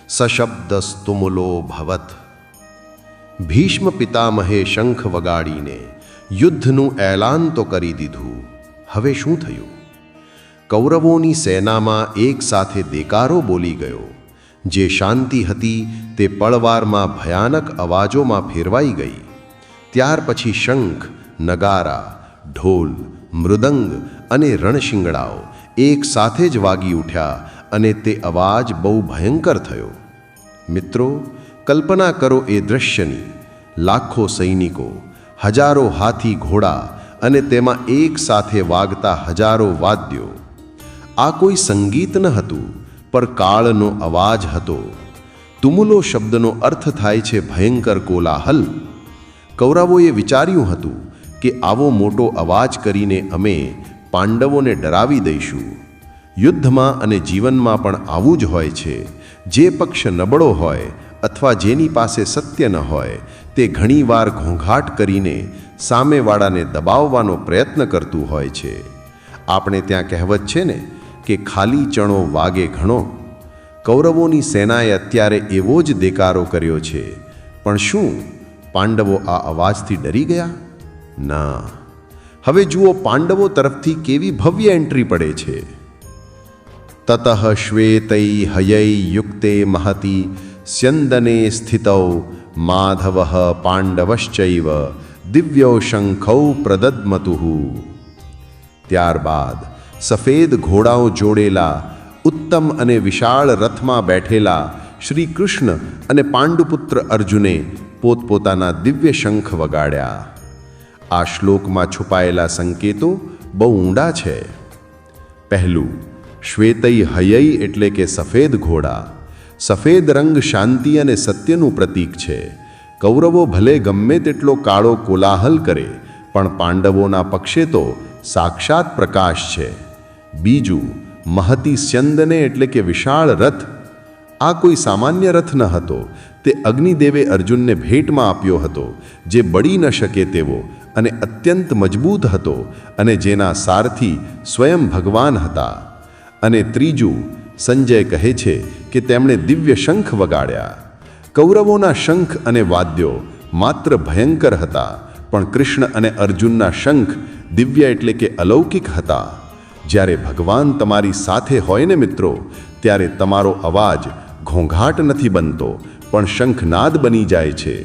સશબ્દસ્તુમુલો ભવત. ભીષ્મ પિતામહે શંખ વગાડીને યુદ્ધનું એલાન તો કરી દીધું. હવે શું થયું? કૌરવોની સેનામાં એક સાથે દેકારો બોલી ગયો. જે શાંતિ હતી તે પળવારમાં ભયાનક અવાજોમાં ફેરવાઈ ગઈ. ત્યાર પછી શંખ, નગારા, ઢોલ, મૃદંગ અને રણશિંગડાઓ એક સાથે જ વાગી ઉઠ્યા અને તે અવાજ બહુ ભયંકર થયો. મિત્રો, કલ્પના કરો એ દૃશ્યની. લાખો સૈનિકો, હજારો હાથી ઘોડા અને તેમાં એક સાથે વાગતા હજારો વાદ્યો. આ કોઈ સંગીત ન હતું, પર કાળનો અવાજ હતો. તુમુલો શબ્દનો અર્થ થાય છે ભયંકર કોલાહલ. કૌરવોએ વિચાર્યું હતું કે આવો મોટો અવાજ કરીને અમે પાંડવોને ડરાવી દઈશું. યુદ્ધમાં અને જીવનમાં પણ આવું જ હોય છે. જે પક્ષ નબળો હોય અથવા જેની પાસે સત્ય ન હોય તે ઘણીવાર ઘોંઘાટ કરીને સામેવાળાને દબાવવાનો પ્રયત્ન કરતું હોય છે. આપણે ત્યાં કહેવત છે ને કે ખાલી ચણો વાગે ઘણો. કૌરવોની સેનાએ અત્યારે એવો જ દેકારો કર્યો છે, પણ શું પાંડવો આ અવાજથી ડરી ગયા? ના. હવે જુઓ પાંડવો તરફથી કેવી ભવ્ય એન્ટ્રી પડે છે. તતઃ શ્વેતૈ હયૈ યુક્તે મહતિ સ્યંદને સ્થિતૌ માધવઃ પાંડવશ્ચૈવ દિવ્યો શંખૌ પ્રદદ્મતુઃ. ત્યારબાદ સફેદ ઘોડાઓ જોડેલા ઉત્તમ અને વિશાળ રથમાં બેઠેલા શ્રી કૃષ્ણ અને પાંડુપુત્ર અર્જુને પોતપોતાના દિવ્ય શંખ વગાડ્યા. આ શ્લોકમાં છુપાયેલા સંકેતો બહુ ઊંડા છે. પહેલું, શ્વેતૈ હયૈ એટલે કે સફેદ ઘોડા. સફેદ રંગ શાંતિ અને સત્યનું પ્રતીક છે. કૌરવો ભલે ગમે તેટલો કાળો કોલાહલ કરે, પણ પાંડવોના પક્ષે તો સાક્ષાત પ્રકાશ છે. બીજું, મહતિ સ્યંદને એટલે કે વિશાળ રથ. આ કોઈ સામાન્ય રથ ન હતો. તે અગ્નિદેવે અર્જુનને ભેટમાં આપ્યો હતો, જે બળી ન શકે તેવો અને અત્યંત મજબૂત હતો અને જેના સારથી સ્વયં ભગવાન હતા. અને ત્રીજું, સંજય કહે છે કે તેમણે દિવ્ય શંખ વગાડ્યા. કૌરવોના શંખ અને વાદ્યો માત્ર ભયંકર હતા, પણ કૃષ્ણ અને અર્જુનના શંખ દિવ્ય એટલે કે અલૌકિક હતા. જ્યારે ભગવાન તમારી સાથે હોય ને મિત્રો, ત્યારે તમારો અવાજ ઘોંઘાટ નથી બનતો, પણ શંખનાદ બની જાય છે.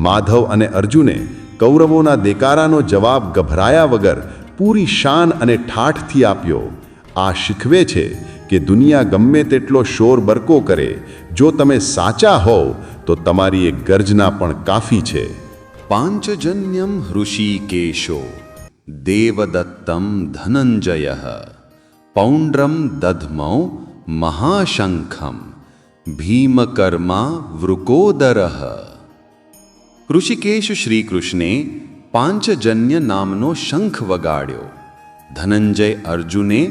માધવ અને અર્જુને કૌરવોના દેકારાનો જવાબ ગભરાયા વગર પૂરી શાન અને ઠાઠથી આપ્યો. આ શીખવે છે કે દુનિયા ગમે તેટલો શોર બરકો કરે, જો તમે સાચા હોવ તો તમારી એક ગર્જના પણ કાફી છે. પાંચજન્યમ હૃષિકેશો દેવદત્તમ ધનંજયઃ પૌંડ્રમ દધમૌ મહાશંખમ ભીમકર્મા વૃકોદરઃ. ઋષિકેશ શ્રીકૃષ્ણે પાંચજન્ય નામનો શંખ વગાડ્યો. ધનંજય અર્જુને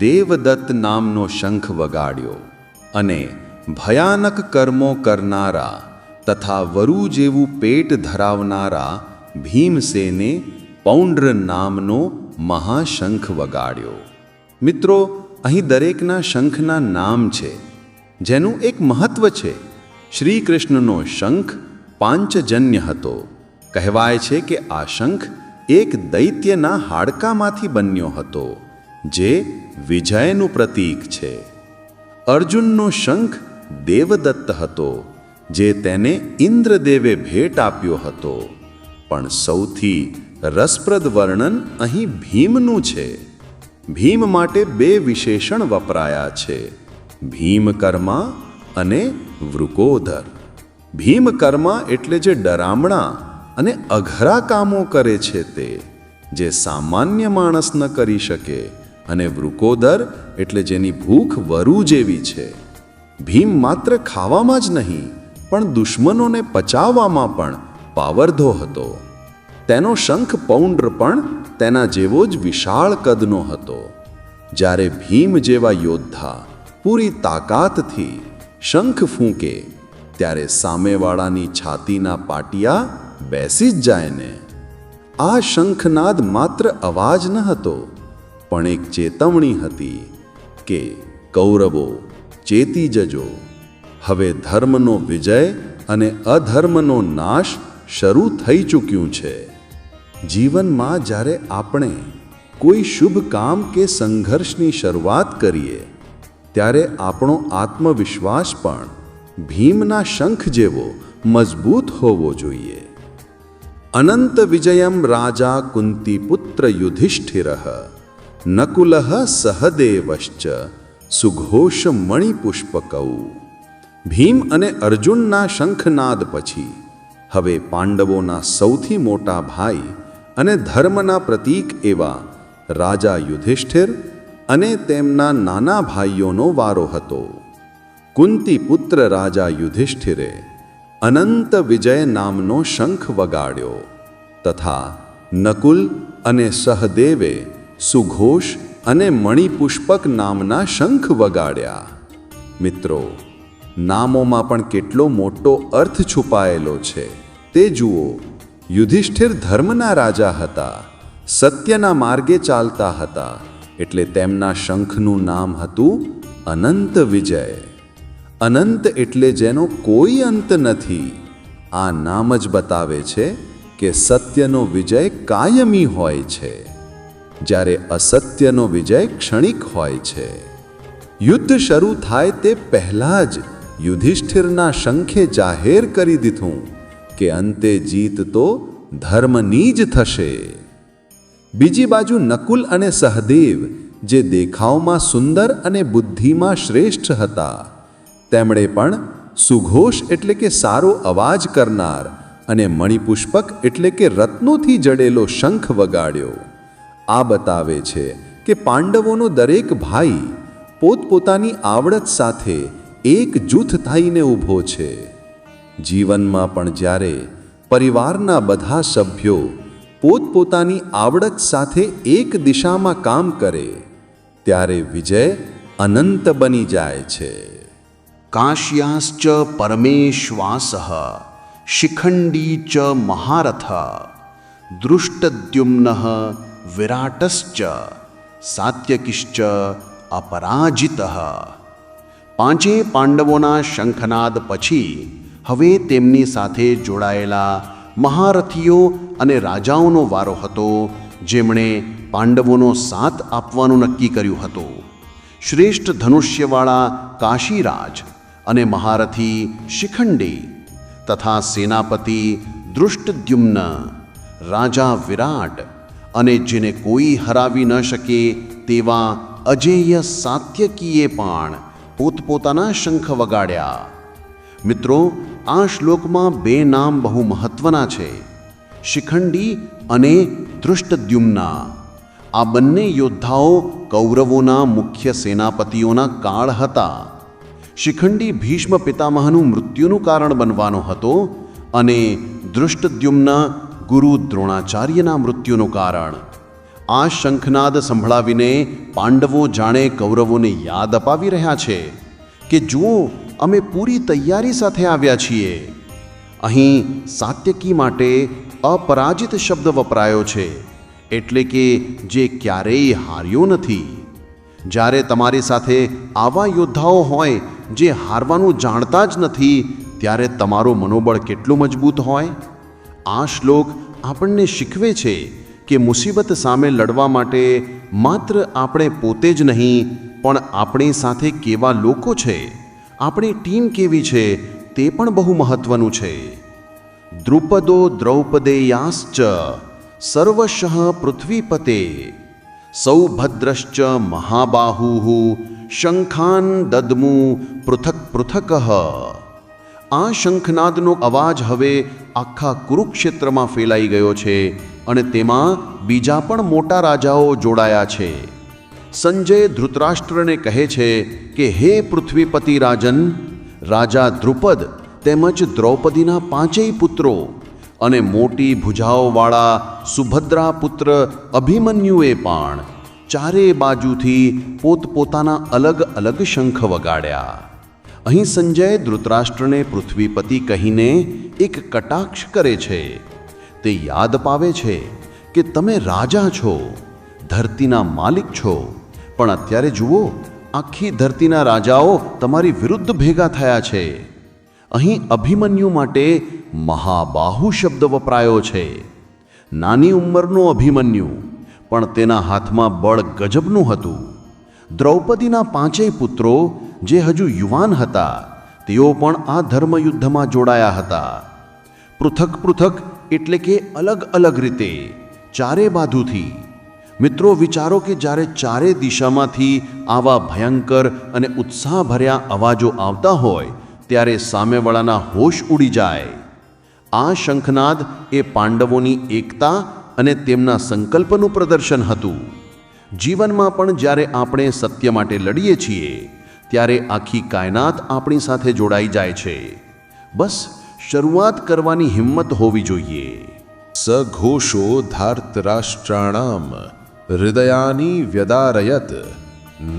દેવદત્ત નામનો શંખ વગાડ્યો અને ભયાનક કર્મો કરનારા તથા વરુ જેવું પેટ ધરાવનારા ભીમસેને પૌંડ્ર નામનો મહાશંખ વગાડ્યો. મિત્રો, અહીં દરેકના શંખના નામ છે, જેનું એક મહત્વ છે. શ્રી કૃષ્ણનો શંખ પાંચજન્ય હતો. કહેવાય છે કે આ શંખ એક દૈત્યના હાડકામાંથી બન્યો હતો, જે વિજયનું પ્રતીક છે. અર્જુનનો શંખ દેવદત્ત હતો, જે તેને ઇન્દ્રદેવે ભેટ આપ્યો હતો. પણ સૌથી રસપ્રદ વર્ણન અહીં ભીમનું છે. ભીમ માટે બે વિશેષણ વપરાયા છે: ભીમકર્મા અને વૃકોદર. ભીમકર્મા એટલે જે ડરામણા અને અઘરા કામો કરે છે તે, જે સામાન્ય માણસ ન કરી શકે. અને વૃકોદર એટલે જેની ભૂખ વરુ જેવી છે. ભીમ માત્ર ખાવામાં જ નહીં, પણ દુશ્મનોને પચાવવામાં પણ પાવરધો હતો. તેનો શંખ પૌંડ્ર પણ તેના જેવો જ વિશાળ કદનો હતો. જ્યારે ભીમ જેવા યોદ્ધા પૂરી તાકાતથી શંખ ફૂંકે ત્યારે સામેવાળાની છાતીના પાટિયા બેસી જ જાય ને. આ શંખનાદ માત્ર અવાજ ન હતો, પણ એક ચેતવણી હતી કે કૌરવો ચેતી જજો, હવે ધર્મનો વિજય અને અધર્મનો નાશ શરૂ થઈ ચૂક્યું છે. જીવનમાં જ્યારે આપણે કોઈ શુભ કામ કે સંઘર્ષની શરૂઆત કરીએ ત્યારે આપણો આત્મવિશ્વાસ પણ ભીમના શંખ જેવો મજબૂત હોવો જોઈએ. અનંત વિજયમ રાજા કુંતીપુત્ર યુધિષ્ઠિરઃ નકુલઃ સહદેવશ્ચ સુઘોષ મણિપુષ્પકૌ. ભીમ અને અર્જુનના શંખનાદ પછી હવે પાંડવોના સૌથી મોટા ભાઈ અને ધર્મના પ્રતીક એવા રાજા યુધિષ્ઠિર અને તેમના નાના ભાઈઓનો વારો હતો. કુંતી પુત્ર રાજા યુધિષ્ઠિરે અનંત વિજય નામનો શંખ વગાડ્યો તથા નકુલ અને સહદેવે સુઘોષ અને મણિપુષ્પક નામના શંખ વગાડ્યા. મિત્રો, નામોમાં પણ કેટલો મોટો અર્થ છુપાયેલો છે તે જુઓ. યુધિષ્ઠિર ધર્મના રાજા હતા, સત્યના માર્ગે ચાલતા હતા, એટલે તેમના શંખનું નામ હતું અનંત વિજય. અનંત એટલે જેનો કોઈ અંત નથી. આ નામ જ બતાવે છે કે સત્યનો વિજય કાયમી હોય છે, જ્યારે અસત્યનો વિજય ક્ષણિક હોય છે. યુદ્ધ શરૂ થાય તે પહેલાં જ યુધિષ્ઠિરના શંખે જાહેર કરી દીધું કે અંતે જીત તો ધર્મની જ થશે. બીજી બાજુ નકુલ અને સહદેવ, જે દેખાવમાં સુંદર અને બુદ્ધિમાં શ્રેષ્ઠ હતા, તેમણે પણ સુઘોષ એટલે કે સારો અવાજ કરનાર અને મણિપુષ્પક એટલે કે રત્નોથી જડેલો શંખ વગાડ્યો. આ બતાવે છે કે પાંડવોનો દરેક ભાઈ પોતપોતાની આવડત સાથે એક જૂથ થઈને ઊભો છે. જીવનમાં પણ જ્યારે પરિવારના બધા સભ્યો પોતપોતાની આવડત સાથે એક દિશામાં કામ કરે ત્યારે વિજય અનંત બની જાય છે. કાશ્યાશ્ચ પરમેશ્વાસઃ શિખંડી ચ મહારથ દૃષ્ટદ્યુમ્નઃ વિરાટશ્ચ સાત્યકિશ્ચ અપરાજિતઃ. પાંચેય પાંડવોના શંખનાદ પછી હવે તેમની સાથે જોડાયેલા મહારથીઓ અને રાજાઓનો વારો હતો, જેમણે પાંડવોનો સાથ આપવાનું નક્કી કર્યું હતું. શ્રેષ્ઠ ધનુષ્યવાળા કાશીરાજ અને મહારથી શિખંડી તથા સેનાપતિ દૃષ્ટદ્યુમ્ન, રાજા વિરાટ અને જેને કોઈ હરાવી ન શકે તેવા અજેય સાત્યકીએ પણ પોતપોતાના શંખ વગાડ્યા. મિત્રો, આ શ્લોકમાં બે નામ બહુ મહત્વના છે, શિખંડી અને દૃષ્ટદ્યુમ્ના. આ બંને યોદ્ધાઓ કૌરવોના મુખ્ય સેનાપતિઓના કાળ હતા. શિખંડી ભીષ્મ પિતામહનું મૃત્યુનું કારણ બનવાનો હતો અને દૃષ્ટદ્યુમ્ન ગુરુ દ્રોણાચાર્યના મૃત્યુનું કારણ. આ શંખનાદ સંભળાવીને પાંડવો જાણે કૌરવોને યાદ અપાવી રહ્યા છે કે જુઓ, અમે પૂરી તૈયારી સાથે આવ્યા છીએ. અહીં સાત્યકી માટે અપરાજિત શબ્દ વપરાયો છે, એટલે કે જે ક્યારેય હાર્યો નથી. જ્યારે તમારી સાથે આવા યોદ્ધાઓ હોય જે હારવાનું જાણતા જ નથી, ત્યારે તમારું મનોબળ કેટલું મજબૂત હોય. આ શ્લોક આપણને શીખવે છે કે મુસીબત સામે લડવા માટે માત્ર આપણે પોતે જ નહીં, પણ આપણી સાથે કેવા લોકો છે, આપણી ટીમ કેવી છે, તે પણ બહુ મહત્વનું છે. દ્રુપદો દ્રૌપદેયાશ્ચ સર્વશઃ પૃથ્વીપતે સૌભદ્રશ્ચ મહાબાહુઃ શંખાન દદ્મુ પૃથક પૃથક. આ શંખનાદનો અવાજ હવે આખા કુરુક્ષેત્રમાં ફેલાઈ ગયો છે અને તેમાં બીજા પણ મોટા રાજાઓ જોડાયા છે. સંજય ધૃતરાષ્ટ્રને કહે છે કે હે પૃથ્વીપતિ રાજન, રાજા દ્રુપદ તેમજ દ્રૌપદીના પાંચેય પુત્રો અને મોટી ભુજાઓવાળા સુભદ્રા પુત્ર અભિમન્યુએ પણ ચારે બાજુથી પોતપોતાના અલગ અલગ શંખ વગાડ્યા. અહીં સંજય ધૃતરાષ્ટ્રને પૃથ્વીપતિ કહીને એક કટાક્ષ કરે છે. તે યાદ પાવે છે કે તમે રાજા છો, ધરતીના માલિક છો, પણ અત્યારે જુઓ, આખી ધરતીના રાજાઓ તમારી વિરુદ્ધ ભેગા થયા છે. અહીં અભિમન્યુ માટે મહાબાહુ શબ્દ વપરાયો છે. નાની ઉંમરનો અભિમન્યુ, પણ તેના હાથમાં બળ ગજબનું હતું. દ્રૌપદીના 5 પુત્રો જે હજુ યુવાન હતા, તેઓ પણ આ ધર્મયુદ્ધમાં જોડાયા હતા. પૃથક પૃથક એટલે કે અલગ અલગ રીતે, ચારે બાજુથી. મિત્રો, વિચારો કે જ્યારે ચારે દિશામાંથી આવા ભયંકર અને ઉત્સાહભર્યા અવાજો આવતા હોય ત્યારે સામેવાળાના હોશ ઉડી જાય. આ શંખનાદ એ પાંડવોની એકતા અને તેમના સંકલ્પનું પ્રદર્શન હતું. જીવનમાં પણ જ્યારે આપણે સત્ય માટે લડીએ છીએ ત્યારે આખી કાયનાત આપણી સાથે જોડાઈ જાય છે. બસ શરૂઆત કરવાની હિંમત હોવી જોઈએ. સઘોષો ધાર્તરાષ્ટ્રાણામ હૃદયાની વ્યદારયત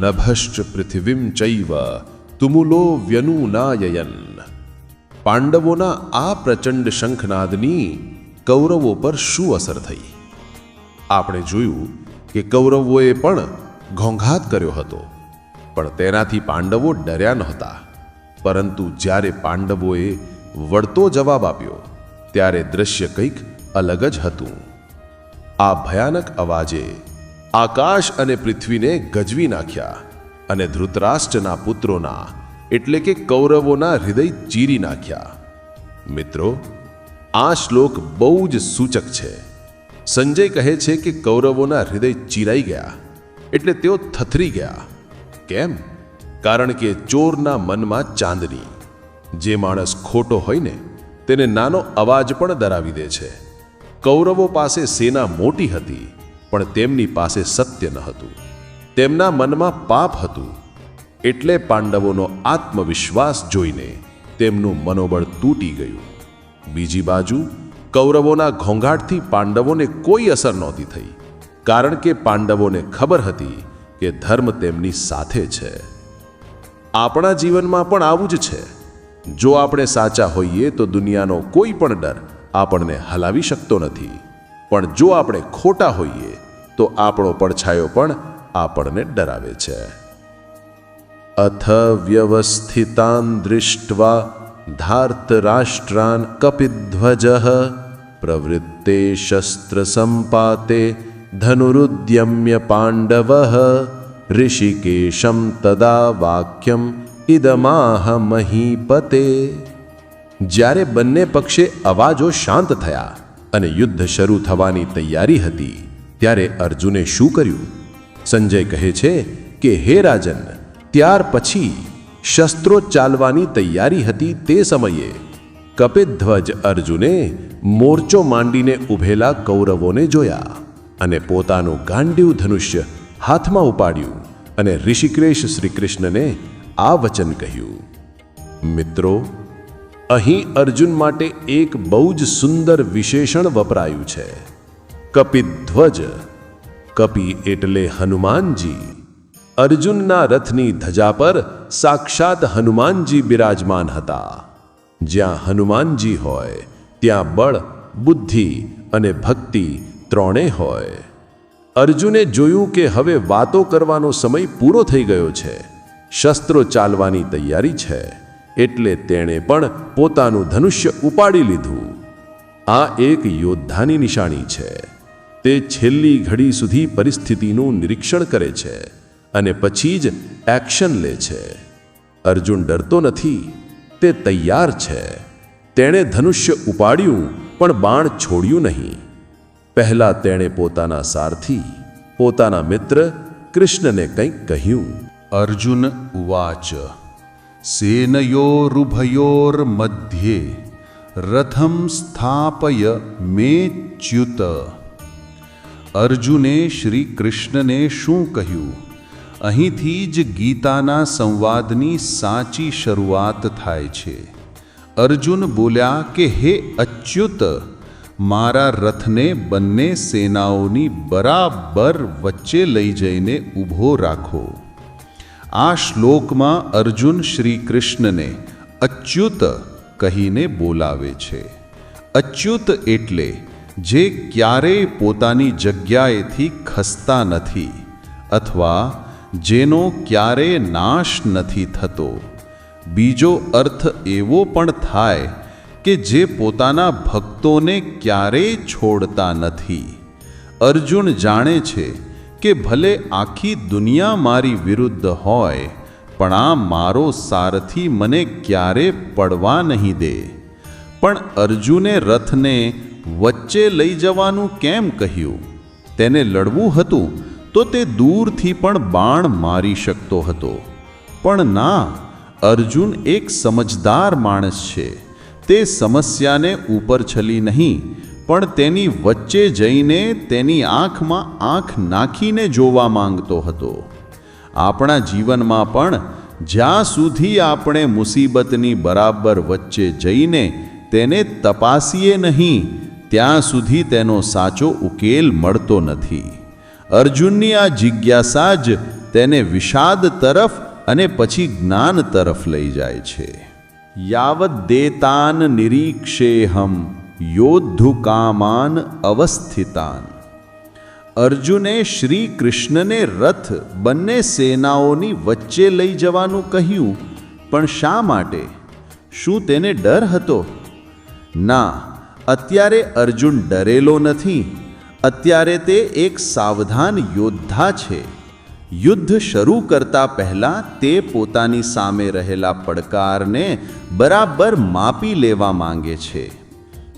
નભશ્ચ પૃથિવીમ ચૈવ તુમુલો વ્યનુનાયયન. પાંડવોના આ પ્રચંડ શંખનાદની કૌરવો પર શું અસર થઈ? આપણે જોયું કે કૌરવોએ પણ ઘોંઘાટ કર્યો હતો, પણ તેનાથી પાંડવો ડર્યા નહોતા. પરંતુ જ્યારે પાંડવોએ વળતો જવાબ આપ્યો ત્યારે દ્રશ્ય કંઈક અલગ જ હતું. આ ભયાનક અવાજે આકાશ અને પૃથ્વીને ગજવી નાખ્યા અને ધૃતરાષ્ટ્રના પુત્રોના એટલે કે કૌરવોના હૃદય ચીરી નાખ્યા. મિત્રો, આ શ્લોક બહુ જ સૂચક છે. સંજય કહે છે કે કૌરવોના હૃદય ચીરાઈ ગયા એટલે તેઓ થથરી ગયા. કેમ? કારણ કે ચોરના મનમાં ચાંદની. જે માણસ ખોટો હોય ને તેને નાનો અવાજ પણ ડરાવી દે છે. કૌરવો પાસે સેના મોટી હતી, પણ તેમની પાસે સત્ય ન હતું. તેમના મનમાં પાપ હતું. એટલે પાંડવોનો આત્મવિશ્વાસ જોઈને તેમનું મનોબળ તૂટી ગયું. બીજી બાજુ કૌરવોના ઘોંઘાટથી પાંડવોને કોઈ અસર નહોતી થઈ, કારણ કે પાંડવોને ખબર હતી કે ધર્મ તેમની સાથે છે. આપણા જીવનમાં પણ આવું જ છે. જો આપણે સાચા હોઈએ તો દુનિયાનો કોઈ પણ ડર આપણને હલાવી શકતો નથી, પણ જો આપણે ખોટા હોઈએ તો આપણો પડછાયો પણ આપણને ડરાવે છે. અથ વ્યવસ્થિતાન દૃષ્ટ્વા ધાર્તરાષ્ટ્રાન કપિધ્વજઃ પ્રવૃત્તે શસ્ત્ર સંપાતે ધનુરુદ્યમ્ય પાંડવઃ ઋષિકેશમ તદા વાક્યમ ઇદમાહ મહીપતે. જ્યારે બંને પક્ષે અવાજો શાંત થયા અને યુદ્ધ શરૂ થવાની તૈયારી હતી ત્યારે અર્જુને શું કર્યું? સંજય કહે છે કે હે રાજન, ત્યાર પછી શસ્ત્રો ચાલવાની તૈયારી હતી તે સમયે કપિધ્વજ અર્જુને મોરચો માંડીને ઊભેલા કૌરવોને જોયા અને પોતાનું ગાંડીવ ધનુષ્ય હાથમાં ઉપાડ્યું અને ઋષિકેશ શ્રીકૃષ્ણને આ વચન કહ્યું. મિત્રો, અહીં અર્જુન માટે એક બહુ જ સુંદર વિશેષણ વપરાયું છે, કપિધ્વજ. કપિ એટલે હનુમાનજી. અર્જુનના રથની ધજા પર સાક્ષાત હનુમાનજી બિરાજમાન હતા. જ્યાં હનુમાનજી હોય ત્યાં બળ, બુદ્ધિ અને ભક્તિ ત્રણેય હોય. અર્જુને જોયું કે હવે વાતો કરવાનો સમય પૂરો થઈ ગયો છે, શસ્ત્રો ચાલવાની તૈયારી છે, એટલે તેણે પણ પોતાનું ધનુષ્ય ઉપાડી લીધું. આ એક યોદ્ધાની નિશાની છે. તે છેલ્લી ઘડી સુધી પરિસ્થિતિનું નિરીક્ષણ કરે છે અને પછી જ એક્શન લે છે. અર્જુન ડરતો નથી, તે તૈયાર છે. તેણે ધનુષ્ય ઉપાડ્યું પણ બાણ છોડ્યું નહીં. પહેલા તેણે પોતાના સારથી, પોતાના મિત્ર કૃષ્ણને કંઈક કહ્યું. અર્જુન ઉવાચ સેનયોરુભયોર્મધ્યે રથમ સ્થાપય મેચ્યુત. અર્જુને શ્રી કૃષ્ણને શું કહ્યું? અહીંથી જ ગીતાના સંવાદની સાચી શરૂઆત થાય છે. અર્જુન બોલ્યા કે હે અચ્યુત, મારા રથને બંને સેનાઓની બરાબર વચ્ચે લઈ જઈને ઊભો રાખો. આ શ્લોકમાં અર્જુન શ્રી કૃષ્ણને અચ્યુત કહીને બોલાવે છે. અચ્યુત એટલે જે ક્યારેય પોતાની જગ્યાએથી ખસતા નથી અથવા જેનો ક્યારેય નાશ નથી થતો. બીજો અર્થ એવો પણ થાય કે જે પોતાના ભક્તોને ક્યારેય છોડતા નથી. અર્જુન જાણે છે કે ભલે આખી દુનિયા મારી વિરુદ્ધ હોય, પણ આ મારો સારથી મને ક્યારે પડવા નહીં દે. પણ અર્જુને રથને વચ્ચે લઈ જવાનું કેમ કહ્યું? તેને લડવું હતું તો તે દૂરથી પણ બાણ મારી શકતો હતો. પણ ના, અર્જુન એક સમજદાર માણસ છે. તે સમસ્યાને ઉપર છલી નહીં, પણ તેની વચ્ચે જઈને તેની આંખમાં આંખ નાખીને જોવા માંગતો હતો. આપણા જીવનમાં પણ જ્યાં સુધી આપણે મુસીબતની બરાબર વચ્ચે જઈને તેને તપાસીએ નહીં, ત્યાં સુધી તેનો સાચો ઉકેલ મળતો નથી. અર્જુનની આ જિજ્ઞાસા જ તેને વિષાદ તરફ અને પછી જ્ઞાન તરફ લઈ જાય છે. યાવદ્દેતાન નિરીક્ષેહમ યોદ્ધુકામાન અવસ્થિતાન. અર્જુને શ્રી કૃષ્ણને રથ બંને સેનાઓની વચ્ચે લઈ જવાનું કહ્યું, પણ શા માટે? શું તેને ડર હતો? ના, અત્યારે અર્જુન ડરેલો નથી. અત્યારે તે એક સાવધાન યોદ્ધા છે. યુદ્ધ શરૂ કરતા પહેલા તે પોતાની સામે રહેલા પડકારને બરાબર માપી લેવા માંગે છે.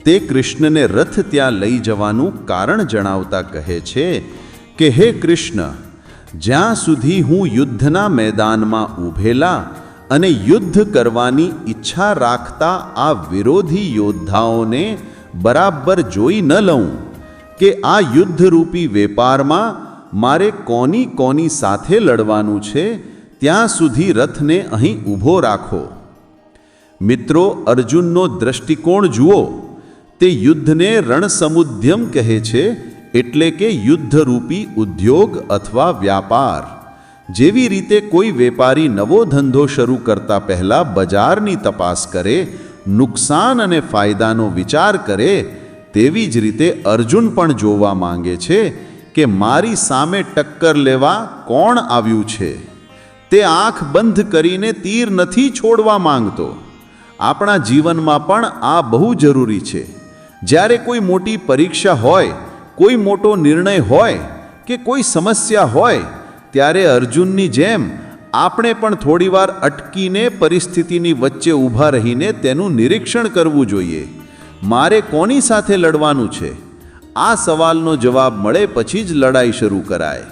તે કૃષ્ણને રથ ત્યાં લઈ જવાનું કારણ જણાવતા કહે છે કે હે કૃષ્ણ, જ્યાં સુધી હું યુદ્ધના મેદાનમાં ઊભેલા અને યુદ્ધ કરવાની ઈચ્છા રાખતા આ વિરોધી યોદ્ધાઓને બરાબર જોઈ ન લઉં કે આ યુદ્ધરૂપી વેપારમાં મારે કોની સાથે લડવાનું છે, ત્યાં સુધી રથને અહીં ઊભો રાખો. મિત્રો, અર્જુનનો દ્રષ્ટિકોણ જુઓ. તે યુદ્ધને રણસમુદ્યમ કહે છે, એટલે કે યુદ્ધરૂપી ઉદ્યોગ અથવા વ્યાપાર. જેવી રીતે કોઈ વેપારી નવો ધંધો શરૂ કરતા પહેલા બજારની તપાસ કરે, નુકસાન અને ફાયદાનો વિચાર કરે, તેવી જ રીતે અર્જુન પણ જોવા માંગે છે કે મારી સામે ટક્કર લેવા કોણ આવ્યું છે. તે આંખ બંધ કરીને તીર નથી છોડવા માંગતો. આપણા જીવનમાં પણ આ બહુ જરૂરી છે. જ્યારે કોઈ મોટી પરીક્ષા હોય, કોઈ મોટો નિર્ણય હોય કે કોઈ સમસ્યા હોય, ત્યારે અર્જુનની જેમ આપણે પણ થોડીવાર અટકીને પરિસ્થિતિની વચ્ચે ઊભા રહીને તેનું નિરીક્ષણ કરવું જોઈએ. મારે કોની સાથે લડવાનું છે? આ સવાલનો જવાબ મળે પછી જ લડાઈ શરૂ કરાય.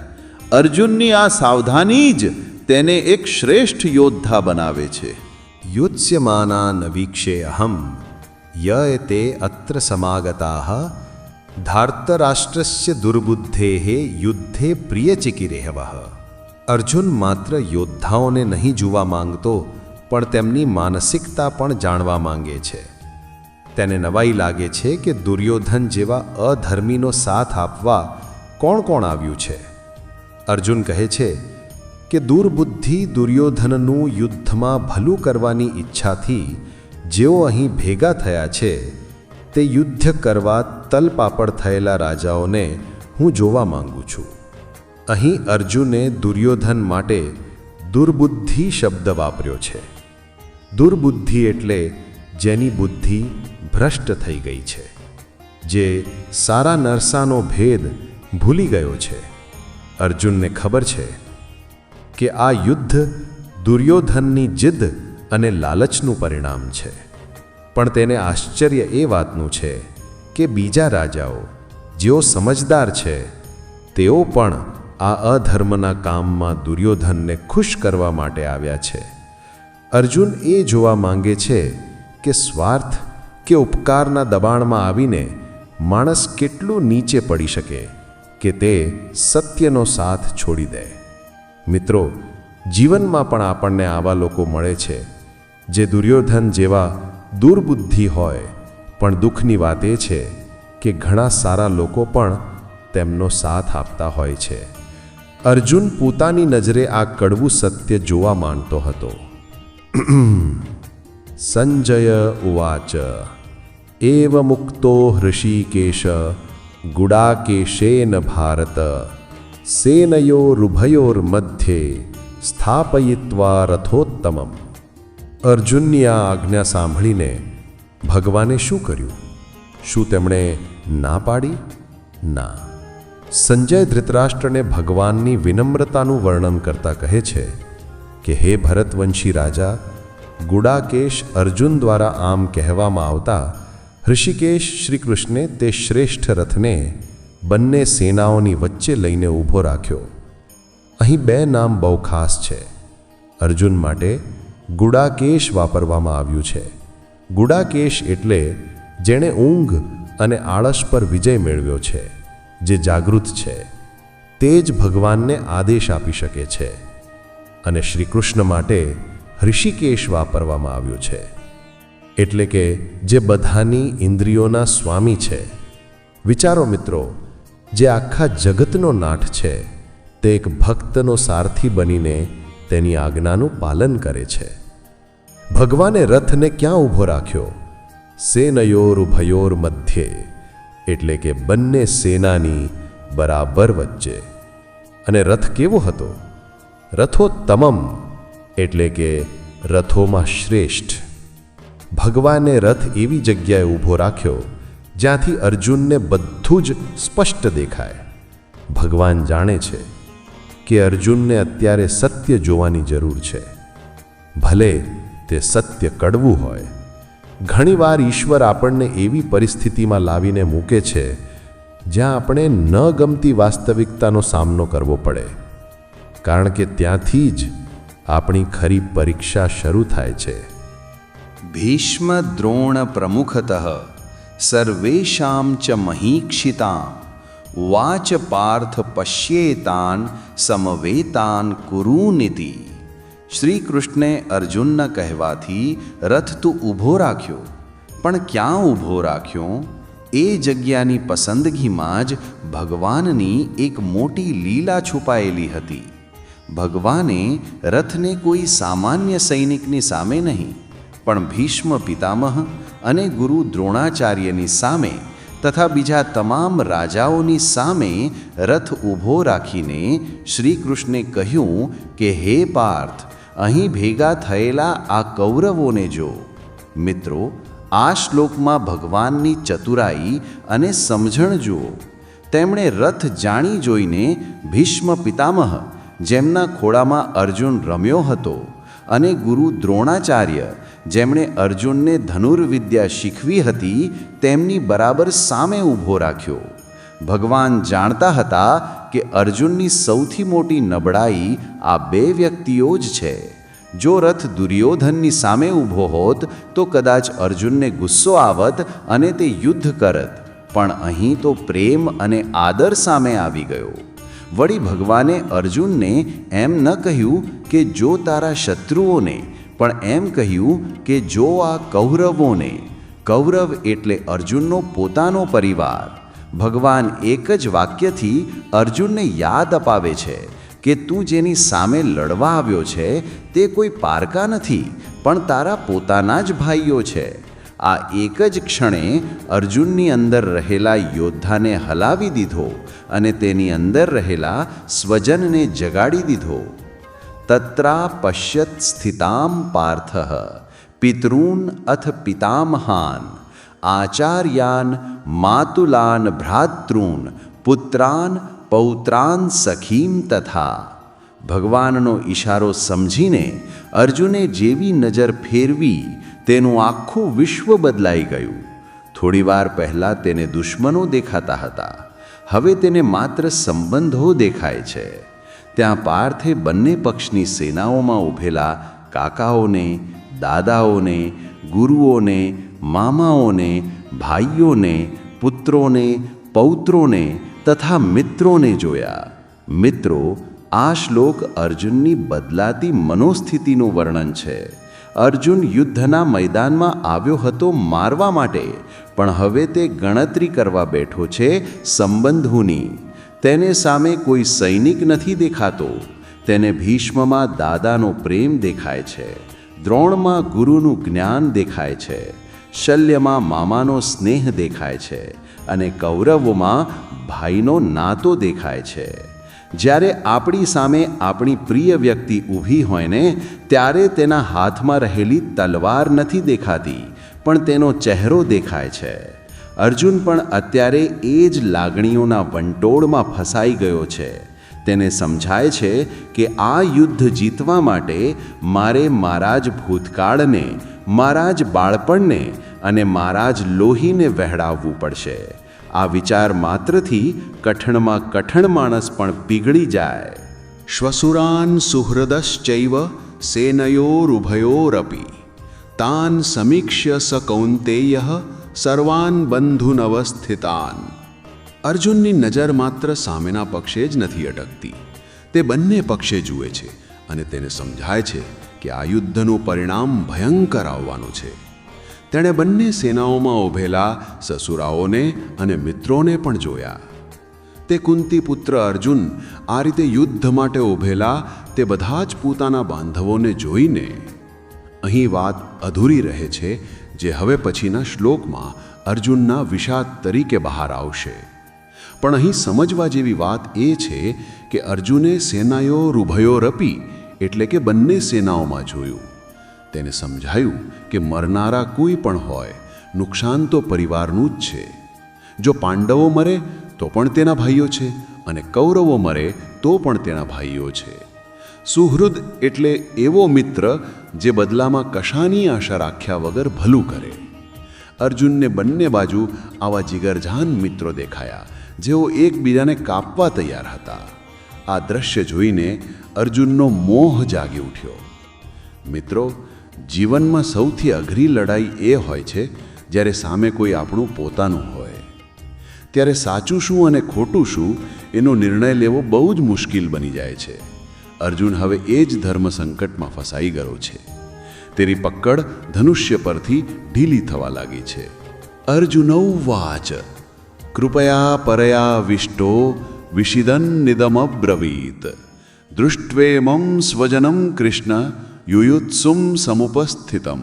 અર્જુનની આ સાવધાની જ તેને એક શ્રેષ્ઠ યોદ્ધા બનાવે છે. યુત્સ્યમાના ન વીક્ષે અહમ યતે અત્ર સમાગતાઃ ધાર્તરાષ્ટ્રસ્ય દુર્બુદ્ધેઃ યુદ્ધે પ્રિયચિકિરેહવઃ. અર્જુન માત્ર યોદ્ધાઓને નહીં જોવા માંગતો, પણ તેમની માનસિકતા પણ જાણવા માંગે છે. તેને નવાઈ લાગે છે કે દુર્યોધન જેવા અધર્મીનો સાથ આપવા કોણ કોણ આવ્યું છે. અર્જુન કહે છે કે દુર્બુદ્ધિ દુર્યોધનનું યુદ્ધમાં ભલું કરવાની ઈચ્છાથી જેઓ અહીં ભેગા થયા છે, તે યુદ્ધ કરવા તલપાપડ થયેલા રાજાઓને હું જોવા માંગુ છું. અહીં અર્જુને દુર્યોધન માટે દુર્બુદ્ધિ શબ્દ વાપર્યો છે. દુર્બુદ્ધિ એટલે જેની બુદ્ધિ ભ્રષ્ટ થઈ ગઈ છે, જે સારા નરસાનો ભેદ ભૂલી ગયો છે. અર્જુનને ખબર છે કે આ યુદ્ધ દુર્યોધનની જિદ અને લાલચનું પરિણામ છે. પણ તેને આશ્ચર્ય એ વાતનું છે કે બીજા રાજાઓ જેઓ સમજદાર છે, તેઓ પણ આ અધર્મના કામમાં દુર્યોધનને ખુશ કરવા માટે આવ્યા છે. અર્જુન એ જોવા માંગે છે કે સ્વાર્થ કે ઉપકારના દબાણમાં આવીને માણસ કેટલું નીચે પડી શકે કે તે સત્યનો સાથ છોડી દે. મિત્રો, જીવનમાં પણ આપણને આવા લોકો મળે છે જે દુર્યોધન જેવા દુર્બુદ્ધિ હોય, પણ દુઃખની વાત એ છે કે ઘણા સારા લોકો પણ તેમનો સાથ આપતા હોય છે. અર્જુન પોતાની નજરે આ કડવું સત્ય જોવા માંગતો હતો. સંજય ઉવાચ એવ મુક્તો હૃષિકેશ ગુડાકેશેન ભારત સેનયોરુભયોર્મધ્યે સ્થાપયિત્વા રથોત્તમમ. અર્જુનની આ આજ્ઞા સાંભળીને ભગવાને શું કર્યું? શું તેમણે ના પાડી? ના. સંજય ધૃતરાષ્ટ્રને ભગવાનની વિનમ્રતાનું વર્ણન કરતા કહે છે કે હે ભરતવંશી રાજા, ગુડાકેશ અર્જુન દ્વારા આમ કહેવામાં આવતા ઋષિકેશ શ્રી કૃષ્ણે તે શ્રેષ્ઠ રથને બંને સેનાઓની વચ્ચે લઈને ઊભો રાખ્યો. અહીં બે નામ બહુ ખાસ છે. અર્જુન માટે ગુડાકેશ વાપરવામાં આવ્યું છે. ગુડાકેશ એટલે જેણે ઊંઘ અને આળસ પર વિજય મેળવ્યો છે, જે જાગૃત છે, તે જ ભગવાનને આદેશ આપી શકે છે. અને શ્રી કૃષ્ણ માટે ઋષિકેશ વાપરવામાં આવ્યું છે, એટલે કે જે બધાની ઇન્દ્રિયોના સ્વામી છે. વિચારો મિત્રો, જે આખા જગતનો નાથ છે, તે એક ભક્તનો સારથી બનીને તેની આજ્ઞાનું પાલન કરે છે. ભગવાને રથને ક્યાં ઊભો રાખ્યો? સેનયોરુભયોર મધ્યે, એટલે કે બંને સેનાની બરાબર વચ્ચે. અને રથ કેવો હતો? રથોત્તમમ, એટલે કે રથોમાં શ્રેષ્ઠ. ભગવાને રથ એવી જગ્યાએ ઊભો રાખ્યો જ્યાંથી અર્જુનને બધું જ સ્પષ્ટ દેખાય. ભગવાન જાણે છે કે અર્જુનને અત્યારે સત્ય જોવાની જરૂર છે, ભલે તે સત્ય કડવું હોય. ઘણીવાર ઈશ્વર આપણને એવી પરિસ્થિતિમાં લાવીને મૂકે છે જ્યાં આપણે ન ગમતી વાસ્તવિકતાનો સામનો કરવો પડે, કારણ કે ત્યાંથી જ આપણી ખરી પરીક્ષા શરૂ થાય છે. ભીષ્મ દ્રોણ પ્રમુખતઃ સર્વેષાં ચ મહીક્ષિતાં વાચ પાર્થ પશ્યેતાન સમવેતાન કુરુનિતિ. શ્રી કૃષ્ણે અર્જુનના કહેવાથી રથ તો ઊભો રાખ્યો, પણ ક્યાં ઊભો રાખ્યો? એ જગ્યાની પસંદગીમાં જ ભગવાનની એક મોટી લીલા છુપાયેલી હતી. ભગવાને રથને કોઈ સામાન્ય સૈનિકની સામે નહીં, પણ ભીષ્મ પિતામહ અને ગુરુ દ્રોણાચાર્યની સામે તથા બીજા તમામ રાજાઓની સામે રથ ઊભો રાખીને શ્રી કૃષ્ણે કહ્યું કે હે પાર્થ, અહીં ભેગા થયેલા આ કૌરવોને જો. મિત્રો, આ શ્લોકમાં ભગવાનની ચતુરાઈ અને સમજણ જુઓ. તેમણે રથ જાણી જોઈને ભીષ્મ પિતામહ, જેમના ખોળામાં અર્જુન રમ્યો હતો, અને ગુરુ દ્રોણાચાર્ય, જેમણે અર્જુનને ધનુર્વિદ્યા શીખવી હતી, તેમની બરાબર સામે ઊભો રાખ્યો. ભગવાન જાણતા હતા કે અર્જુનની સૌથી મોટી નબળાઈ આ બે વ્યક્તિઓ જ છે. જો રથ દુર્યોધનની સામે ઊભો હોત તો કદાચ અર્જુનને ગુસ્સો આવત અને તે યુદ્ધ કરત, પણ અહીં તો પ્રેમ અને આદર સામે આવી ગયો. વળી ભગવાને અર્જુનને એમ ન કહ્યું કે જો તારા શત્રુઓને, પણ એમ કહ્યું કે જો આ કૌરવોને. કૌરવ એટલે અર્જુનનો પોતાનો પરિવાર. ભગવાન એક જ વાક્યથી અર્જુનને યાદ અપાવે છે કે તું જેની સામે લડવા આવ્યો છે તે કોઈ પારકા નથી, પણ તારા પોતાના જ ભાઈઓ છે. આ એક જ ક્ષણે અર્જુનની અંદર રહેલા યોદ્ધાને હલાવી દીધો અને તેની અંદર રહેલા સ્વજનને જગાડી દીધો. તત્રા પશ્યત સ્થિતામ પાર્થઃ પિતॄન અથ પિતામહાન આચાર્યાન માતુલાન ભ્રાતॄન પુત્રાન પૌત્રાન સખીમ તથા. ભગવાનનો ઈશારો સમજીને અર્જુને જેવી નજર ફેરવી તેનું આખું વિશ્વ બદલાઈ ગયું. થોડીવાર પહેલાં તેને દુશ્મનો દેખાતા હતા, હવે તેને માત્ર સંબંધો દેખાય છે. ત્યાં પાર્થે બંને પક્ષની સેનાઓમાં ઊભેલા કાકાઓને, દાદાઓને, ગુરુઓને, મામાઓને, ભાઈઓને, પુત્રોને, પૌત્રોને તથા મિત્રોને જોયા. મિત્રો, આ શ્લોક અર્જુનની બદલાતી મનોસ્થિતિનું વર્ણન છે અર્જુન યુદ્ધના મેદાનમાં આવ્યો હતો મારવા માટે, પણ હવે તે ગણતરી કરવા બેઠો છે સંબંધોની. તેને સામે કોઈ સૈનિક નથી દેખાતો. તેને ભીષ્મમાં દાદાનો પ્રેમ દેખાય છે, દ્રોણમાં ગુરુનું જ્ઞાન દેખાય છે, શલ્યમાં મામાનો સ્નેહ દેખાય છે અને કૌરવોમાં ભાઈનો નાતો દેખાય છે. જ્યારે આપણી સામે આપણી પ્રિય વ્યક્તિ ઊભી હોય ને, ત્યારે તેના હાથમાં રહેલી તલવાર નથી દેખાતી, પણ તેનો ચહેરો દેખાય છે. અર્જુન પણ અત્યારે એ જ લાગણીઓના વંટોળમાં ફસાઈ ગયો છે. તેને સમજાય છે કે આ યુદ્ધ જીતવા માટે મારે મારા જ ભૂતકાળને, મારા જ બાળપણને અને મારા જ લોહીને વહેડાવવું પડશે. આ વિચાર માત્રથી કઠણમાં કઠણ માણસ પણ પીગળી જાય. શ્વસુરાન સુહૃદશ્ચૈવ સેનયોરુભયોરપી તાન સમીક્ષ્ય સ કૌંતેય સર્વાન બંધુનવસ્થિતાન. અર્જુનની નજર માત્ર સામેના પક્ષે જ નથી અટકતી, તે બંને પક્ષે જુએ છે અને તેને સમજાય છે કે આ યુદ્ધનું પરિણામ ભયંકર આવવાનું છે. તેણે બંને સેનાઓમાં ઊભેલા સસુરાઓને અને મિત્રોને પણ જોયા. તે કુંતી પુત્ર અર્જુન આ રીતે યુદ્ધ માટે ઊભેલા તે બધા જ પોતાના બાંધવોને જોઈને અહીં વાત અધૂરી રહે છે, જે હવે પછીના શ્લોકમાં અર્જુનના વિષાદ તરીકે બહાર આવશે. પણ અહીં સમજવા જેવી વાત એ છે કે અર્જુને સેનાયોરુભયોરપી એટલે કે બંને સેનાઓમાં જોયું. તેને સમજાયું કે મરનારા કોઈ પણ હોય, નુકસાન તો પરિવારનું જ છે. જો પાંડવો મરે તો પણ તેના ભાઈઓ છે અને કૌરવો મરે તો પણ તેના ભાઈઓ છે. સુહૃદ એટલે એવો મિત્ર જે બદલામાં કશાની આશા રાખ્યા વગર ભલું કરે. અર્જુનને બંને બાજુ આવા જીગરજાન મિત્રો દેખાયા, જેઓ એકબીજાને કાપવા તૈયાર હતા. આ દ્રશ્ય જોઈને અર્જુનનો મોહ જાગી ઉઠ્યો. મિત્રો, જીવનમાં સૌથી અઘરી લડાઈ એ હોય છે જ્યારે સામે કોઈ આપણું પોતાનું હોય. ત્યારે સાચું શું અને ખોટું શું એનો નિર્ણય લેવો બહુ જ મુશ્કેલ બની જાય છે. અર્જુન હવે એ જ ધર્મ સંકટમાં ફસાઈ ગયો છે. તેની પકડ ધનુષ્ય પરથી ઢીલી થવા લાગી છે. અર્જુનૌવાચ કૃપયા પરયા વિષ્ટો વિષિદન્નિદમબ્રવીત દૃષ્ટ્વેમં સ્વજનમ કૃષ્ણ યુયુત્સુમ સમુપસ્થિતમ.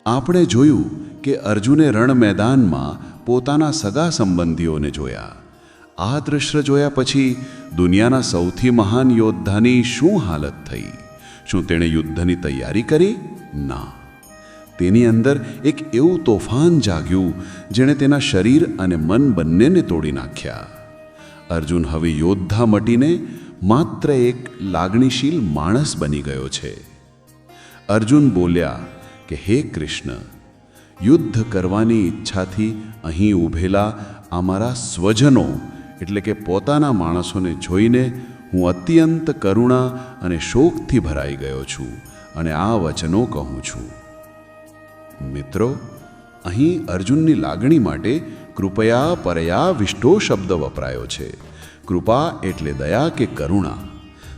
આપણે જોયું કે અર્જુને રણ મેદાનમાં પોતાના સગા સંબંધીઓને જોયા. આ દૃશ્ય જોયા પછી દુનિયાના સૌથી મહાન યોદ્ધાની શું હાલત થઈ? શું તેણે યુદ્ધની તૈયારી કરી? ના. તેની અંદર એક એવું તોફાન જાગ્યું જેણે તેના શરીર અને મન બંનેને તોડી નાખ્યા. અર્જુન હવે યોદ્ધા મટીને માત્ર એક લાગણીશીલ માણસ બની ગયો છે. અર્જુન બોલ્યા કે હે કૃષ્ણ, યુદ્ધ કરવાની ઈચ્છાથી અહીં ઊભેલા અમારા સ્વજનો એટલે કે પોતાના માણસોને જોઈને હું અત્યંત કરુણા અને શોકથી ભરાઈ ગયો છું અને આ વચનો કહું છું. મિત્રો, અહીં અર્જુનની લાગણી માટે કૃપયા પરયા વિષ્ટો શબ્દ વપરાયો છે. કૃપા એટલે દયા કે કરુણા.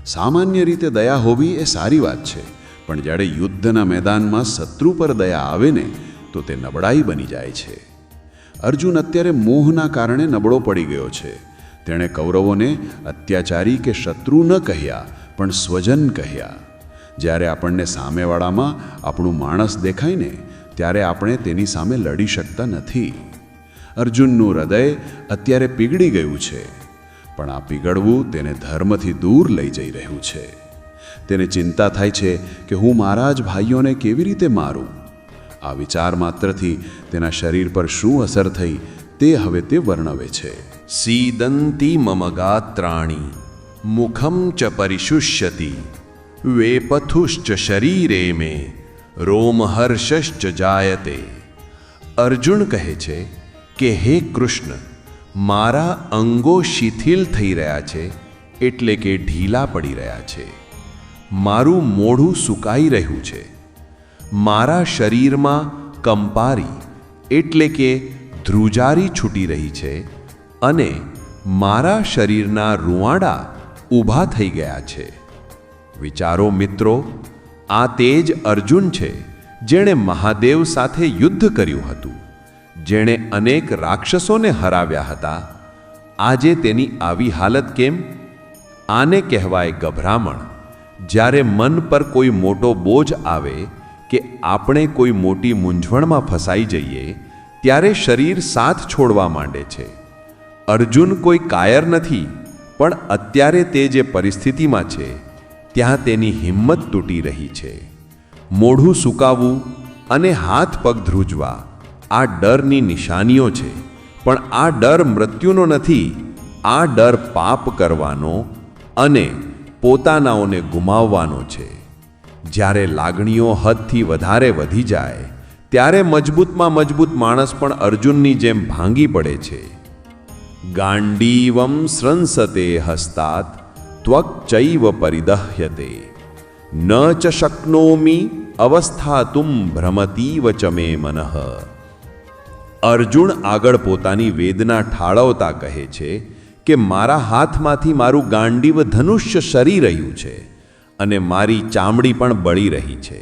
સામાન્ય રીતે દયા હોવી એ સારી વાત છે, પણ જ્યારે યુદ્ધના મેદાનમાં શત્રુ પર દયા આવે ને તો તે નબળાઈ બની જાય છે. અર્જુન અત્યારે મોહના કારણે નબળો પડી ગયો છે. તેણે કૌરવોને અત્યાચારી કે શત્રુ ન કહ્યા, પણ સ્વજન કહ્યા. જ્યારે આપણને સામેવાળામાં આપણું માણસ દેખાય ને ત્યારે આપણે તેની સામે લડી શકતા નથી. અર્જુનનું હૃદય અત્યારે પીગળી ગયું છે, પણ આ પીગળવું તેને ધર્મથી દૂર લઈ જઈ રહ્યું છે. તેને ચિંતા થાય છે કે હું મારા જ ભાઈઓને કેવી રીતે મારું. આ વિચાર માત્રથી તેના શરીર પર શું અસર થઈ તે હવે તે વર્ણવે છે. સીદંતી મમ ગાત્રાણી મુખમ ચ પરિશુષ્યતિ વેપથુશ્ચ શરીરે મે રોમહર્ષશ્ચ જાયતે. અર્જુન કહે છે કે હે કૃષ્ણ, મારા અંગો શિથિલ થઈ રહ્યા છે એટલે કે ઢીલા પડી રહ્યા છે. મારું મોઢું સુકાઈ રહ્યું છે. મારા શરીરમાં કંપારી એટલે કે ધ્રુજારી છૂટી રહી છે અને મારા શરીરના રૂંવાડા ઊભા થઈ ગયા છે. વિચારો મિત્રો, આ તે જ અર્જુન છે જેણે મહાદેવ સાથે યુદ્ધ કર્યું હતું, જેણે અનેક રાક્ષસોને હરાવ્યા હતા. આજે તેની આવી હાલત કેમ? આને કહેવાય ગભરામણ. જ્યારે મન પર કોઈ મોટો બોજ આવે કે આપણે કોઈ મોટી મૂંઝવણમાં ફસાઈ જઈએ, ત્યારે શરીર સાથ છોડવા માંડે છે. અર્જુન કોઈ કાયર નથી, પણ અત્યારે તે જે પરિસ્થિતિમાં છે ત્યાં તેની હિંમત તૂટી રહી છે. મોઢું સુકાવવું અને હાથ પગ ધ્રુજવા આ ડરની નિશાનીઓ છે, પણ આ ડર મૃત્યુનો નથી. આ ડર પાપ કરવાનો અને પોતાનાઓને ગુમાવવાનો છે. જ્યારે લાગણીઓ હદથી વધારે વધી જાય ત્યારે મજબૂતમાં મજબૂત માણસ પણ અર્જુનની જેમ ભાંગી પડે છે. ગાંડીવમ સ્રંસતે હસ્તાત ત્વક્ચૈવ પરિદહ્યતે ન ચ શક્નોમિ અવસ્થાતુમ ભ્રમતીવ ચ મે મનઃ. અર્જુન આગળ પોતાની વેદના ઠાળવતા કહે છે કે મારા હાથમાંથી મારું ગાંડીવ ધનુષ્ય સરી રહ્યું છે અને મારી ચામડી પણ બળી રહી છે.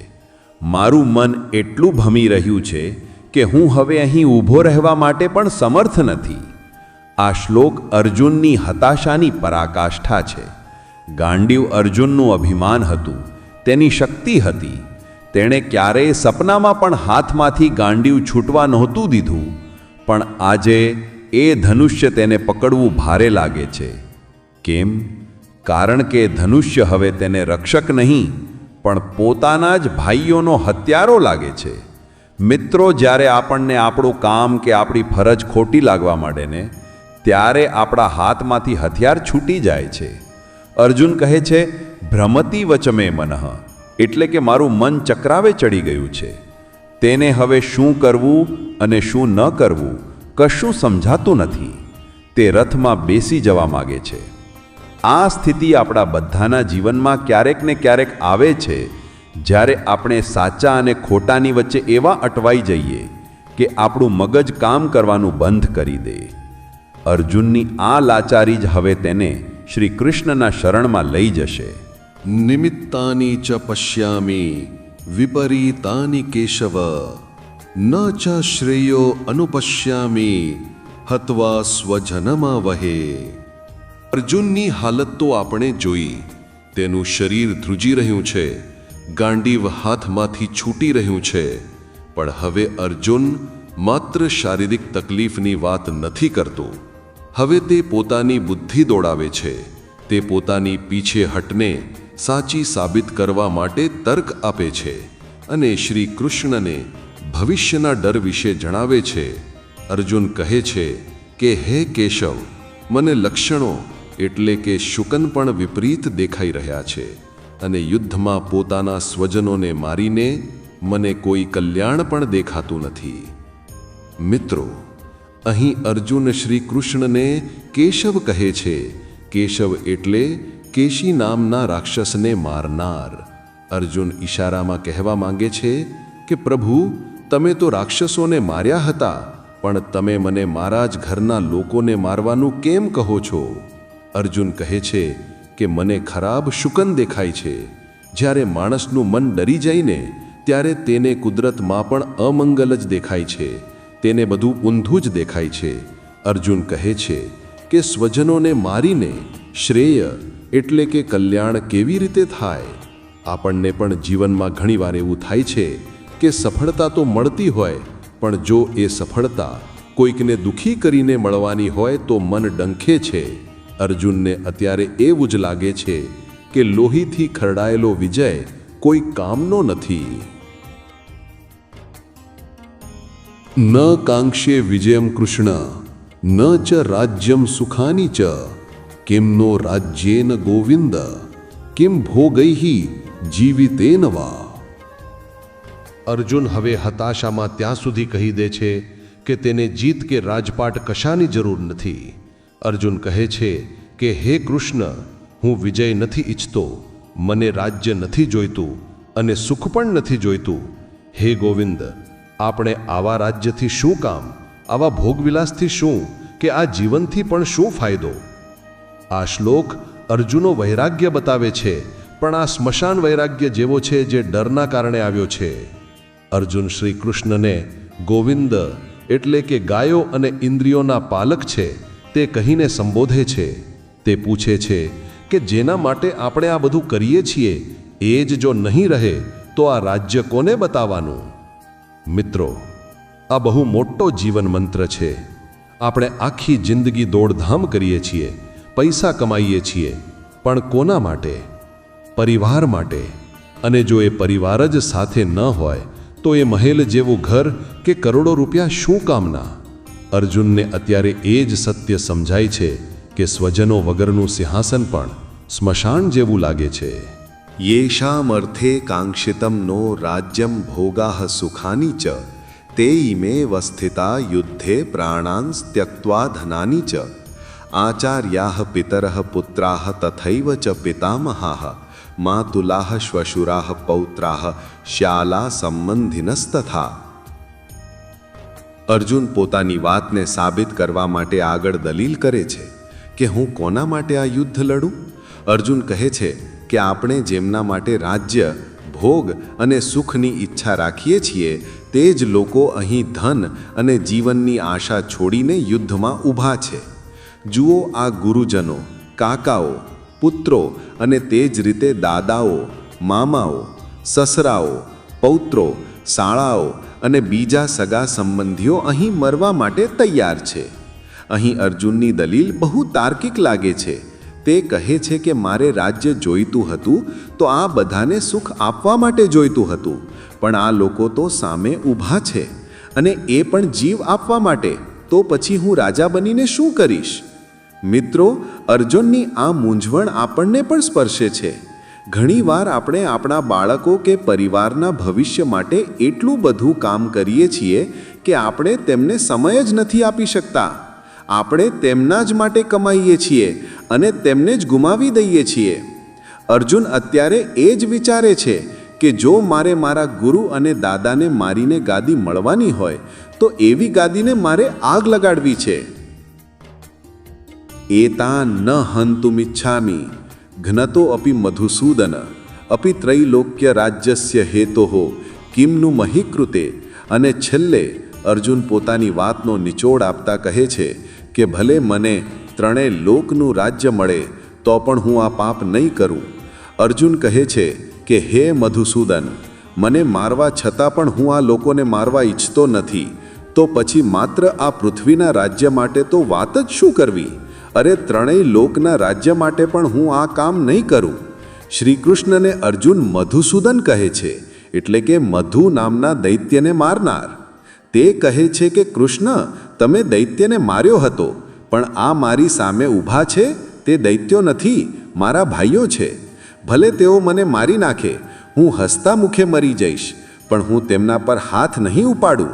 મારું મન એટલું ભમી રહ્યું છે કે હું હવે અહીં ઊભો રહેવા માટે પણ સમર્થ નથી. આ શ્લોક અર્જુનની હતાશાની પરાકાષ્ઠા છે. ગાંડીવ અર્જુનનું અભિમાન હતું, તેની શક્તિ હતી. તેણે ક્યારેય સપનામાં પણ હાથમાંથી ગાંડીવ છૂટવા નહોતું દીધું, પણ આજે એ ધનુષ્ય તેને પકડવું ભારે લાગે છે. કેમ? કારણ કે ધનુષ્ય હવે તેને રક્ષક નહીં, પણ પોતાના જ ભાઈઓનો હત્યારો લાગે છે. મિત્રો, જ્યારે આપણને આપણું કામ કે આપણી ફરજ ખોટી લાગવા માંડે ને, ત્યારે આપણા હાથમાંથી હથિયાર છૂટી જાય છે. અર્જુન કહે છે, ભ્રમતી વચમે મનઃ, એટલે કે મારું મન ચક્રાવે ચડી ગયું છે. તેને હવે શું કરવું અને શું ન કરવું કશું સમજાતું નથી. તે રથમાં બેસી જવા માગે છે. આ સ્થિતિ આપણા બધાના જીવનમાં ક્યારેક ને ક્યારેક આવે છે, જ્યારે આપણે સાચા અને ખોટાની વચ્ચે એવા અટવાઈ જઈએ કે આપણું મગજ કામ કરવાનું બંધ કરી દે. અર્જુનની આ લાચારી જ હવે તેને શ્રી કૃષ્ણના શરણમાં લઈ જશે. નિમિત્તાની ચ પશ્યામિ વિપરીતાની કેશવ ન ચ શ્રેયો અનુપશ્યામિ હત્વા સ્વજનમાં વહે. અર્જુનની હાલત તો આપણે જોઈ. તેનું શરીર ધ્રુજી રહ્યું છે, ગાંડીવ હાથમાંથી છૂટી રહ્યું છે. પણ હવે અર્જુન માત્ર શારીરિક તકલીફની વાત નથી કરતો. હવે તે પોતાની બુદ્ધિ દોડાવે છે. તે પોતાની પીછેહટને સાચી સાબિત કરવા માટે તર્ક આપે છે અને શ્રી કૃષ્ણને ભવિષ્યના ડર વિશે જણાવે છે. અર્જુન કહે છે કે હે કેશવ, મને લક્ષણો એટલે કે શુકન પણ વિપરીત દેખાઈ રહ્યા છે અને યુદ્ધમાં પોતાના સ્વજનોને મારીને મને કોઈ કલ્યાણ પણ દેખાતું નથી. મિત્રો, અહીં અર્જુન શ્રી કૃષ્ણને કેશવ કહે છે. કેશવ એટલે કેશી નામના રાક્ષસને મારનાર. અર્જુન ઈશારામાં કહેવા માંગે છે કે પ્રભુ, તમે તો રાક્ષસોને માર્યા હતા, પણ તમે મને મારા જ ઘરના લોકોને મારવાનું કેમ કહો છો? અર્જુન કહે છે કે મને ખરાબ શુકન દેખાય છે. જ્યારે માણસનું મન ડરી જાયને, ત્યારે તેને કુદરતમાં પણ અમંગલ જ દેખાય છે. તેને બધું ઊંધું જ દેખાય છે. અર્જુન કહે છે કે સ્વજનોને મારીને શ્રેય એટલે કે કલ્યાણ કેવી રીતે થાય? આપણને પણ જીવનમાં ઘણીવાર એવું થાય છે કે સફળતા તો મળતી હોય, પણ જો એ સફળતા કોઈકને દુઃખી કરીને મળવાની હોય તો મન ડંખે છે. અર્જુનને અત્યારે એવું જ લાગે છે કે લોહીથી ખરડાયેલો વિજય કોઈ કામનો નથી. ન કાંક્ષે વિજયમ કૃષ્ણ ન ચ રાજ્યમ સુખાની ચ કિમનો રાજ્યેન ગોવિંદ કિમ ભોગૈહિ જીવિતેન વા. અર્જુન હવે હતાશામાં ત્યાં સુધી કહી દે છે કે તેને જીત કે રાજપાટ કશાની જરૂર નથી. અર્જુન કહે છે કે હે કૃષ્ણ, હું વિજય નથી ઈચ્છતો, મને રાજ્ય નથી જોઈતું અને સુખ પણ નથી જોઈતું. હે ગોવિંદ, આપણે આવા રાજ્યથી શું કામ, આવા ભોગવિલાસથી શું, કે આ જીવનથી પણ શું ફાયદો? આ શ્લોક અર્જુનો વૈરાગ્ય બતાવે છે, પણ આ સ્મશાન વૈરાગ્ય જેવો છે જે ડરના કારણે આવ્યો છે. અર્જુન શ્રી કૃષ્ણને ગોવિંદ એટલે કે ગાયો અને ઇન્દ્રિયોના પાલક છે તે કહીને સંબોધે છે. તે પૂછે છે કે જેના માટે આપણે આ બધું કરીએ છીએ એ જ જો નહીં રહે તો આ રાજ્ય કોને બતાવવાનું? મિત્રો, આ બહુ મોટો જીવન મંત્ર છે. આપણે આખી જિંદગી દોડધામ કરીએ છીએ, પૈસા કમાઈએ છીએ, પણ કોના માટે? પરિવાર માટે. અને જો એ પરિવાર જ સાથે ન હોય તો એ મહેલ જેવું ઘર કે કરોડો રૂપિયા શું કામના? અર્જુનને અત્યારે એ જ સત્ય સમજાય છે કે સ્વજનો વગરનું સિંહાસન પણ સ્મશાન જેવું લાગે છે. યેષામ અર્થે કાંક્ષિતમ નો રાજ્યમ ભોગાહ સુખાની ચ તે ઇમેવ સ્થિતા યુદ્ધે પ્રાણાન ત્યક્ત્વા ધનાની ચ આચાર્યાઃ પિતરઃ પુત્રાઃ તથૈવ ચ પિતામહાઃ માતુલાઃ શ્વશુરાઃ પૌત્રાઃ શ્યાલા સંબંધિનસ્તથા. અર્જુન પોતાની વાતને સાબિત કરવા માટે આગળ દલીલ કરે છે કે હું કોના માટે આ યુદ્ધ લડું? અર્જુન કહે છે કે આપણે જેમના માટે રાજ્ય, ભોગ અને સુખની ઈચ્છા રાખીએ છીએ તે જ લોકો અહીં ધન અને જીવનની આશા છોડીને યુદ્ધમાં ઊભા છે. જુઓ, આ ગુરુજનો, કાકાઓ, પુત્રો અને તે જ રીતે દાદાઓ, મામાઓ, સસરાઓ, પૌત્રો, શાળાઓ અને બીજા સગા સંબંધીઓ અહીં મરવા માટે તૈયાર છે. અહીં અર્જુનની દલીલ બહુ તાર્કિક લાગે છે. તે કહે છે કે મારે રાજ્ય જોઈતું હતું તો આ બધાને સુખ આપવા માટે જોઈતું હતું, પણ આ લોકો તો સામે ઊભા છે અને એ પણ જીવ આપવા માટે, તો પછી હું રાજા બનીને શું કરીશ? મિત્રો, અર્જુનની આ મૂંઝવણ આપણને પણ સ્પર્શે છે. ઘણીવાર આપણે આપણા બાળકો કે પરિવારના ભવિષ્ય માટે એટલું બધું કામ કરીએ છીએ કે આપણે તેમને સમય જ નથી આપી શકતા. આપણે તેમના જ માટે કમાઈએ છીએ અને તેમને જ ગુમાવી દઈએ છીએ. અર્જુન અત્યારે એ જ વિચારે છે કે જો મારે મારા ગુરુ અને દાદાને મારીને ગાદી મળવાની હોય તો એવી ગાદીને મારે આગ લગાડવી છે. એતા ન હંતુમિચ્છામિ ઘ્નતો અપી મધુસૂદન અપી ત્રૈલોક્ય રાજ્યસ્ય હેતોઃ કિમનુ મહી કૃતે. અને છેલ્લે અર્જુન પોતાની વાતનો નિચોડ આપતા કહે છે કે ભલે મને ત્રણેય લોકનું રાજ્ય મળે તો પણ હું આ પાપ નહીં કરું. અર્જુન કહે છે કે હે મધુસૂદન, મને મારવા છતાં પણ હું આ લોકોને મારવા ઈચ્છતો નથી, તો પછી માત્ર આ પૃથ્વીના રાજ્ય માટે તો વાત જ શું કરવી? અરે, ત્રણેય લોકના રાજ્ય માટે પણ હું આ કામ નહીં કરું. શ્રી કૃષ્ણને અર્જુન મધુસૂદન કહે છે, એટલે કે મધુ નામના દૈત્યને મારનાર. તે કહે છે કે કૃષ્ણ, તમે દૈત્યને માર્યો હતો, પણ આ મારી સામે ઊભા છે તે દૈત્યો નથી, મારા ભાઈઓ છે. ભલે તેઓ મને મારી નાખે, હું હસતા મુખે મરી જઈશ, પણ હું તેમના પર હાથ નહીં ઉપાડું.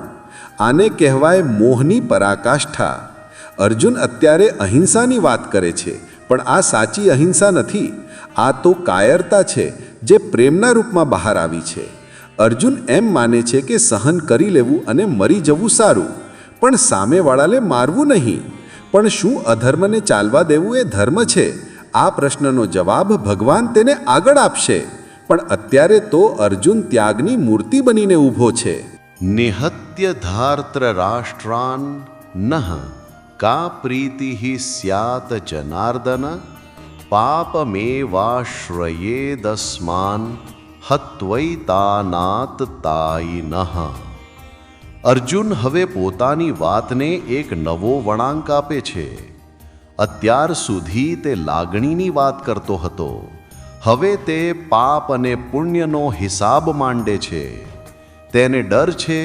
આને કહેવાય મોહની પરાકાષ્ઠા. અર્જુન અત્યારે અહિંસાની વાત કરે છે, પણ આ સાચી અહિંસા નથી. આ તો કાયરતા છે જે પ્રેમના રૂપમાં બહાર આવી છે. અર્જુન એમ માને છે કે સહન કરી લેવું અને મરી જવું સારું, પણ સામેવાળાને મારવું નહીં. પણ શું અધર્મને ચાલવા દેવું એ ધર્મ છે? આ પ્રશ્નનો જવાબ ભગવાન તેને આગળ આપશે. પણ અત્યારે તો અર્જુન ત્યાગની મૂર્તિ બનીને ઊભો છે. નિહત્ય ધાર્ત્ર રાષ્ટ્રાન નઃ કા પ્રીતિ સ્યાત જનાર્દન પાપમેવાશ્રયેદસ્માન હત્વૈતાનાત તાયિનઃ. અર્જુન હવે પોતાની વાતને એક નવો વળાંક આપે છે. અત્યાર સુધી તે લાગણીની વાત કરતો હતો, હવે તે પાપ અને પુણ્યનો હિસાબ માંડે છે. તેને ડર છે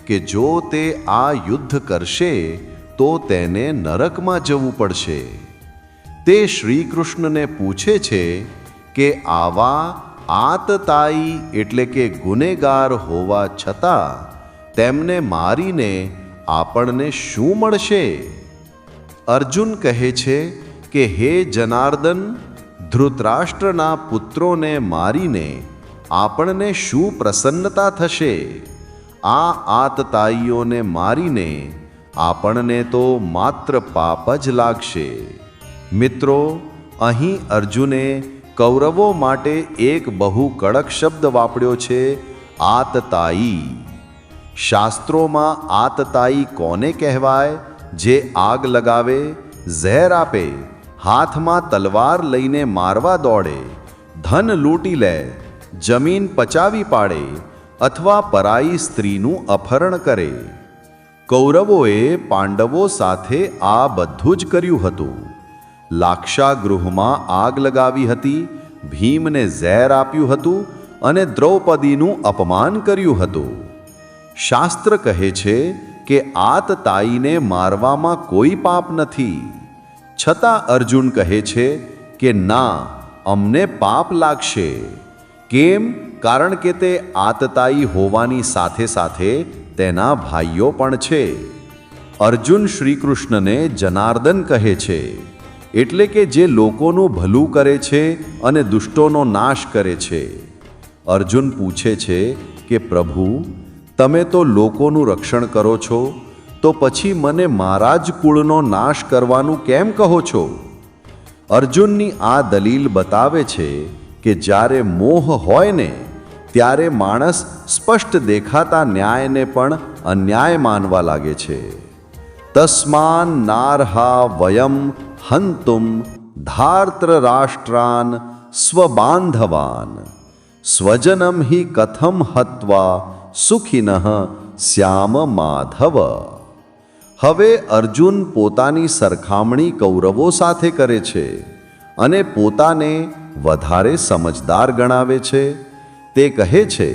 કે જો તે આ યુદ્ધ કરશે તો તેને નરકમાં જવું પડશે. તે શ્રી કૃષ્ણને પૂછે છે કે આવા આતતાયી એટલે કે ગુનેગાર હોવા છતાં તેમને મારીને આપણને શું મળશે? અર્જુન કહે છે કે હે જનાર્દન, ધૃતરાષ્ટ્રના પુત્રોને મારીને આપણને શું પ્રસન્નતા થશે? આ આતતાઈઓને મારીને આપણને તો માત્ર પાપ જ લાગશે. મિત્રો, અહીં અર્જુને કૌરવો માટે એક બહુ કડક શબ્દ વાપર્યો છે, આતતાયી. શાસ્ત્રોમાં આતતાયી કોને કહેવાય? જે આગ લગાવે, ઝેર આપે, હાથમાં તલવાર લઈને મારવા દોડે, ધન લૂંટી લે, જમીન પચાવી પાડે અથવા પરાઈ સ્ત્રીનું અપહરણ કરે. કૌરવોએ પાંડવો સાથે આ બધું જ કર્યું હતું. લાક્ષાગૃહમાં આગ લગાવી હતી, ભીમને ઝેર આપ્યું હતું અને દ્રૌપદીનું અપમાન કર્યું હતું. શાસ્ત્ર કહે છે કે આતતાયીને મારવામાં કોઈ પાપ નથી. છતાં અર્જુન કહે છે કે ના, અમને પાપ લાગશે. કેમ? કારણ કે તે આતતાયી હોવાની સાથે સાથે તેના ભાઈઓ પણ છે. અર્જુન શ્રીકૃષ્ણને જનાર્દન કહે છે, એટલે કે જે લોકોનું ભલું કરે છે અને દુષ્ટોનો નાશ કરે છે. અર્જુન પૂછે છે કે પ્રભુ, તમે તો લોકોનું રક્ષણ કરો છો, તો પછી મને મારા જ કુળનો નાશ કરવાનું કેમ કહો છો? અર્જુનની આ દલીલ બતાવે છે કે જ્યારે મોહ હોય ને ત્યારે માણસ સ્પષ્ટ દેખાતા ન્યાયને પણ અન્યાય માનવા લાગે છે. તસ્માન નાર્હા વયમ હંતુમ ધાર્તરાષ્ટ્રાન સ્વબાંધવાન સ્વજનમ હિ કથમ હત્વા સુખિનઃ શ્યામ માધવ. હવે અર્જુન પોતાની સરખામણી કૌરવો સાથે કરે છે અને પોતાને વધારે સમજદાર ગણાવે છે. તે કહે છે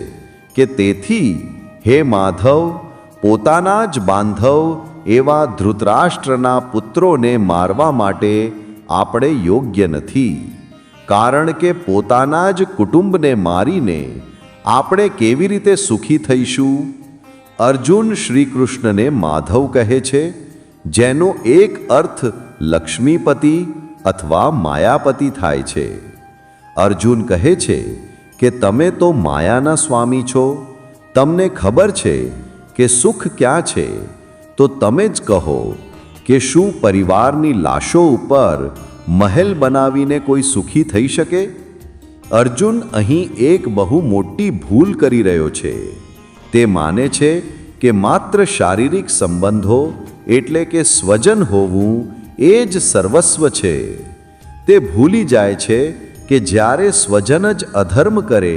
કે તેથી હે માધવ, પોતાના જ બાંધવ એવા ધૃતરાષ્ટ્રના પુત્રોને મારવા માટે આપણે યોગ્ય નથી. કારણ કે પોતાના જ કુટુંબને મારીને આપણે કેવી રીતે સુખી થઈશું? અર્જુન શ્રીકૃષ્ણને માધવ કહે છે, જેનો એક અર્થ લક્ષ્મીપતિ અથવા માયાપતિ થાય છે. અર્જુન કહે છે કે તમે તો માયાના સ્વામી છો. તમને ખબર છે કે સુખ ક્યાં છે, તો તમે જ કહો કે શું પરિવારની લાશો ઉપર મહેલ બનાવીને કોઈ સુખી થઈ શકે? અર્જુન અહીં એક બહુ મોટી ભૂલ કરી રહ્યો છે. તે માને છે કે માત્ર શારીરિક સંબંધો એટલે કે સ્વજન હોવું એ જ સર્વસ્વ છે. તે ભૂલી જાય છે કે જ્યારે સ્વજન જ અધર્મ કરે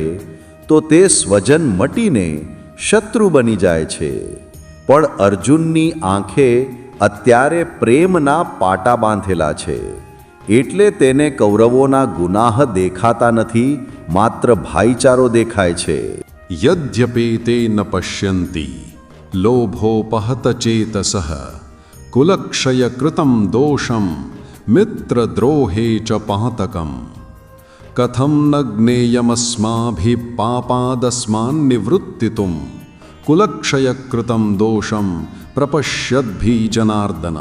તો તે સ્વજન મટીને શત્રુ બની જાય છે. પણ અર્જુનની આંખે અત્યારે પ્રેમના પાટા બાંધેલા છે, એટલે તેને કૌરવોના ગુનાહ દેખાતા નથી, માત્ર ભાઈચારો દેખાય છે. યદ્યપે તે ન પશ્યંતી લોભોપહત ચેતસઃ કુલક્ષય કૃતમ દોષમ મિત્રદ્રોહે ચ પહતકમ કથમ ન જ્ઞેયમસ્માભિ પાપાદસ્માન નિવૃત્તિતુમ કુલક્ષય કૃતમ દોષમ પ્રપશ્યદ્ભિ જનાર્દન.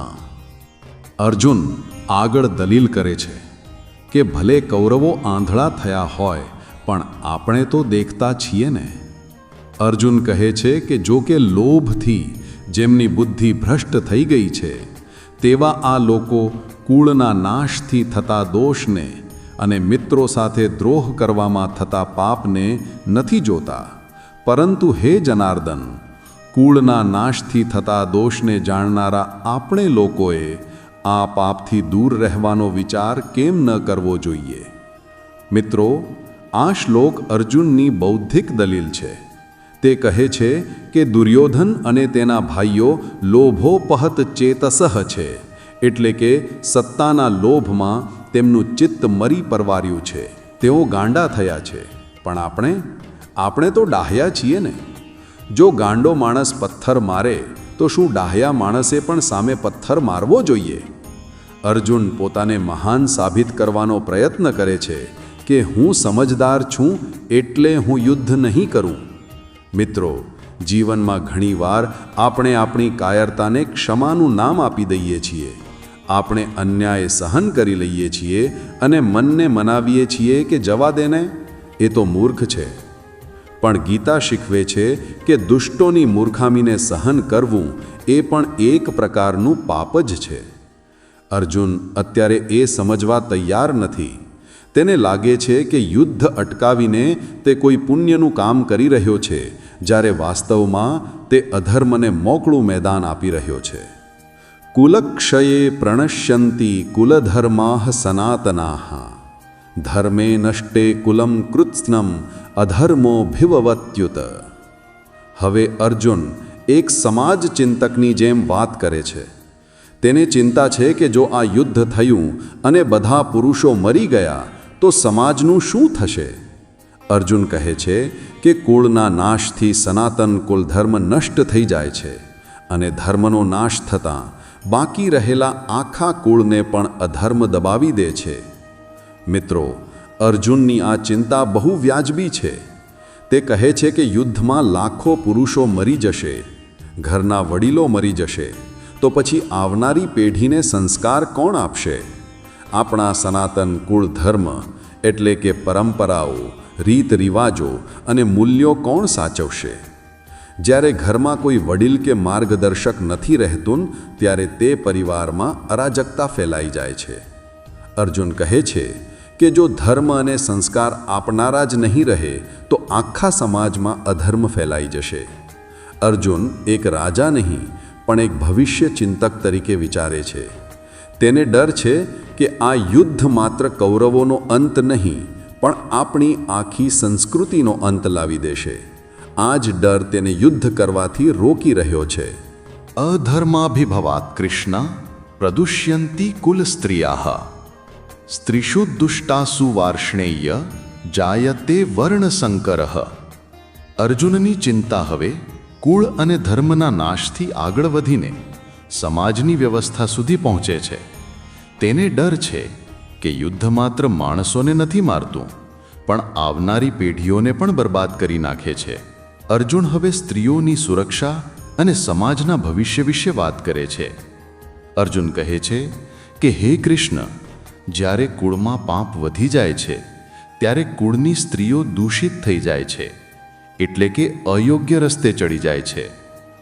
અર્જુન આગળ દલીલ કરે છે કે ભલે કૌરવો આંધળા થયા હોય પણ આપણે તો દેખતા છીએ ને. અર્જુન કહે છે કે જો કે લોભથી જેમની બુદ્ધિ ભ્રષ્ટ થઈ ગઈ છે તેવા આ લોકો કુળના નાશથી થતા દોષને અને મિત્રો સાથે દ્રોહ કરવામાં થતા પાપને નથી જોતા. પરંતુ હે જનાર્દન, કુળના નાશથી થતા દોષને જાણનારા આપણે લોકોએ આ પાપથી દૂર રહેવાનો વિચાર કેમ ન કરવો જોઈએ? મિત્રો, આ શ્લોક અર્જુનની બૌદ્ધિક દલીલ છે. તે કહે છે કે દુર્યોધન અને તેના ભાઈઓ લોભોપહત ચેતસઃ છે, એટલે કે સત્તાના લોભમાં તેમનું ચિત્ત મરી પરવાર્યું છે. તેઓ ગાંડા થયા છે. પણ આપણે તો ડાહ્યા છીએ ને. જો ગાંડો માણસ પથ્થર મારે તો શું ડાહ્યા માણસે પણ સામે પથ્થર મારવો જોઈએ? અર્જુન પોતાને મહાન સાબિત કરવાનો પ્રયત્ન કરે છે કે હું સમજદાર છું એટલે હું યુદ્ધ નહીં કરું. મિત્રો, જીવનમાં ઘણીવાર આપણે આપણી કાયરતાને ક્ષમાનું નામ આપી દઈએ છીએ. આપણે અન્યાય સહન કરી લઈએ છીએ અને મનને મનાવીએ છીએ કે જવા દેને, એ તો મૂર્ખ છે. પણ ગીતા શીખવે છે કે દુષ્ટોની મૂર્ખામીને સહન કરવું એ પણ એક પ્રકારનું પાપ જ છે. અર્જુન અત્યારે એ સમજવા તૈયાર નથી. તેને લાગે છે કે યુદ્ધ અટકાવીને તે કોઈ પુણ્યનું કામ કરી રહ્યો છે, જ્યારે વાસ્તવમાં તે અધર્મને મોકળું મેદાન આપી રહ્યો છે. કુલક્ષયે પ્રણશ્યંતિ કુલધર્માઃ સનાતનાઃ ધર્મે નષ્ટે કુલમ કૃત્સ્નમ અધર્મોભિવવત્યુત. હવે અર્જુન એક સમાજ ચિંતકની જેમ વાત કરે છે. તેને ચિંતા છે કે જો આ યુદ્ધ થયું અને બધા પુરુષો મરી ગયા તો સમાજનું શું થશે? અર્જુન કહે છે કે કુળના નાશથી સનાતન કુલધર્મ નષ્ટ થઈ જાય છે અને ધર્મનો નાશ થતાં બાકી રહેલા આખા કુળને પણ અધર્મ દબાવી દે છે. મિત્રો, અર્જુનની આ ચિંતા બહુ વ્યાજબી છે. તે કહે છે કે યુદ્ધમાં લાખો પુરુષો મરી જશે, ઘરના વડીલો મરી જશે, તો પછી આવનારી પેઢીને સંસ્કાર કોણ આપશે? આપણા સનાતન કુળ ધર્મ એટલે કે પરંપરાઓ, રીત રિવાજો અને મૂલ્યો કોણ સાચવશે? જ્યારે ઘરમાં કોઈ વડીલ કે માર્ગદર્શક નથી રહેતું, ત્યારે તે પરિવારમાં અરાજકતા ફેલાઈ જાય છે. અર્જુન કહે છે કે જો ધર્મ અને સંસ્કાર આપનારા જ નહીં રહે તો આખા સમાજમાં અધર્મ ફેલાઈ જશે. અર્જુન એક રાજા નહીં પણ એક ભવિષ્ય ચિંતક તરીકે વિચારે છે. તેને ડર છે કે આ યુદ્ધ માત્ર કૌરવોનો અંત નહીં પણ આપણી આખી સંસ્કૃતિનો અંત લાવી દેશે. આ જ ડર તેને યુદ્ધ કરવાથી રોકી રહ્યો છે. અધર્માભિભવાત કૃષ્ણ પ્રદુષ્યંતિ કુલ સ્ત્રિયાઃ સ્ત્રીષુ દુષ્ટાસુ વાર્ષ્ણેય જાયતે વર્ણસંકરઃ. અર્જુનની ચિંતા હવે કુળ અને ધર્મના નાશથી આગળ વધીને સમાજની વ્યવસ્થા સુધી પહોંચે છે. તેને ડર છે કે યુદ્ધ માત્ર માણસોને નથી મારતું પણ આવનારી પેઢીઓને પણ બરબાદ કરી નાખે છે. અર્જુન હવે સ્ત્રીઓની સુરક્ષા અને સમાજના ભવિષ્ય વિશે વાત કરે છે. અર્જુન કહે છે કે હે કૃષ્ણ, જ્યારે કુળમાં પાપ વધી જાય છે ત્યારે કુળની સ્ત્રીઓ દૂષિત થઈ જાય છે, એટલે કે અયોગ્ય રસ્તે ચડી જાય છે.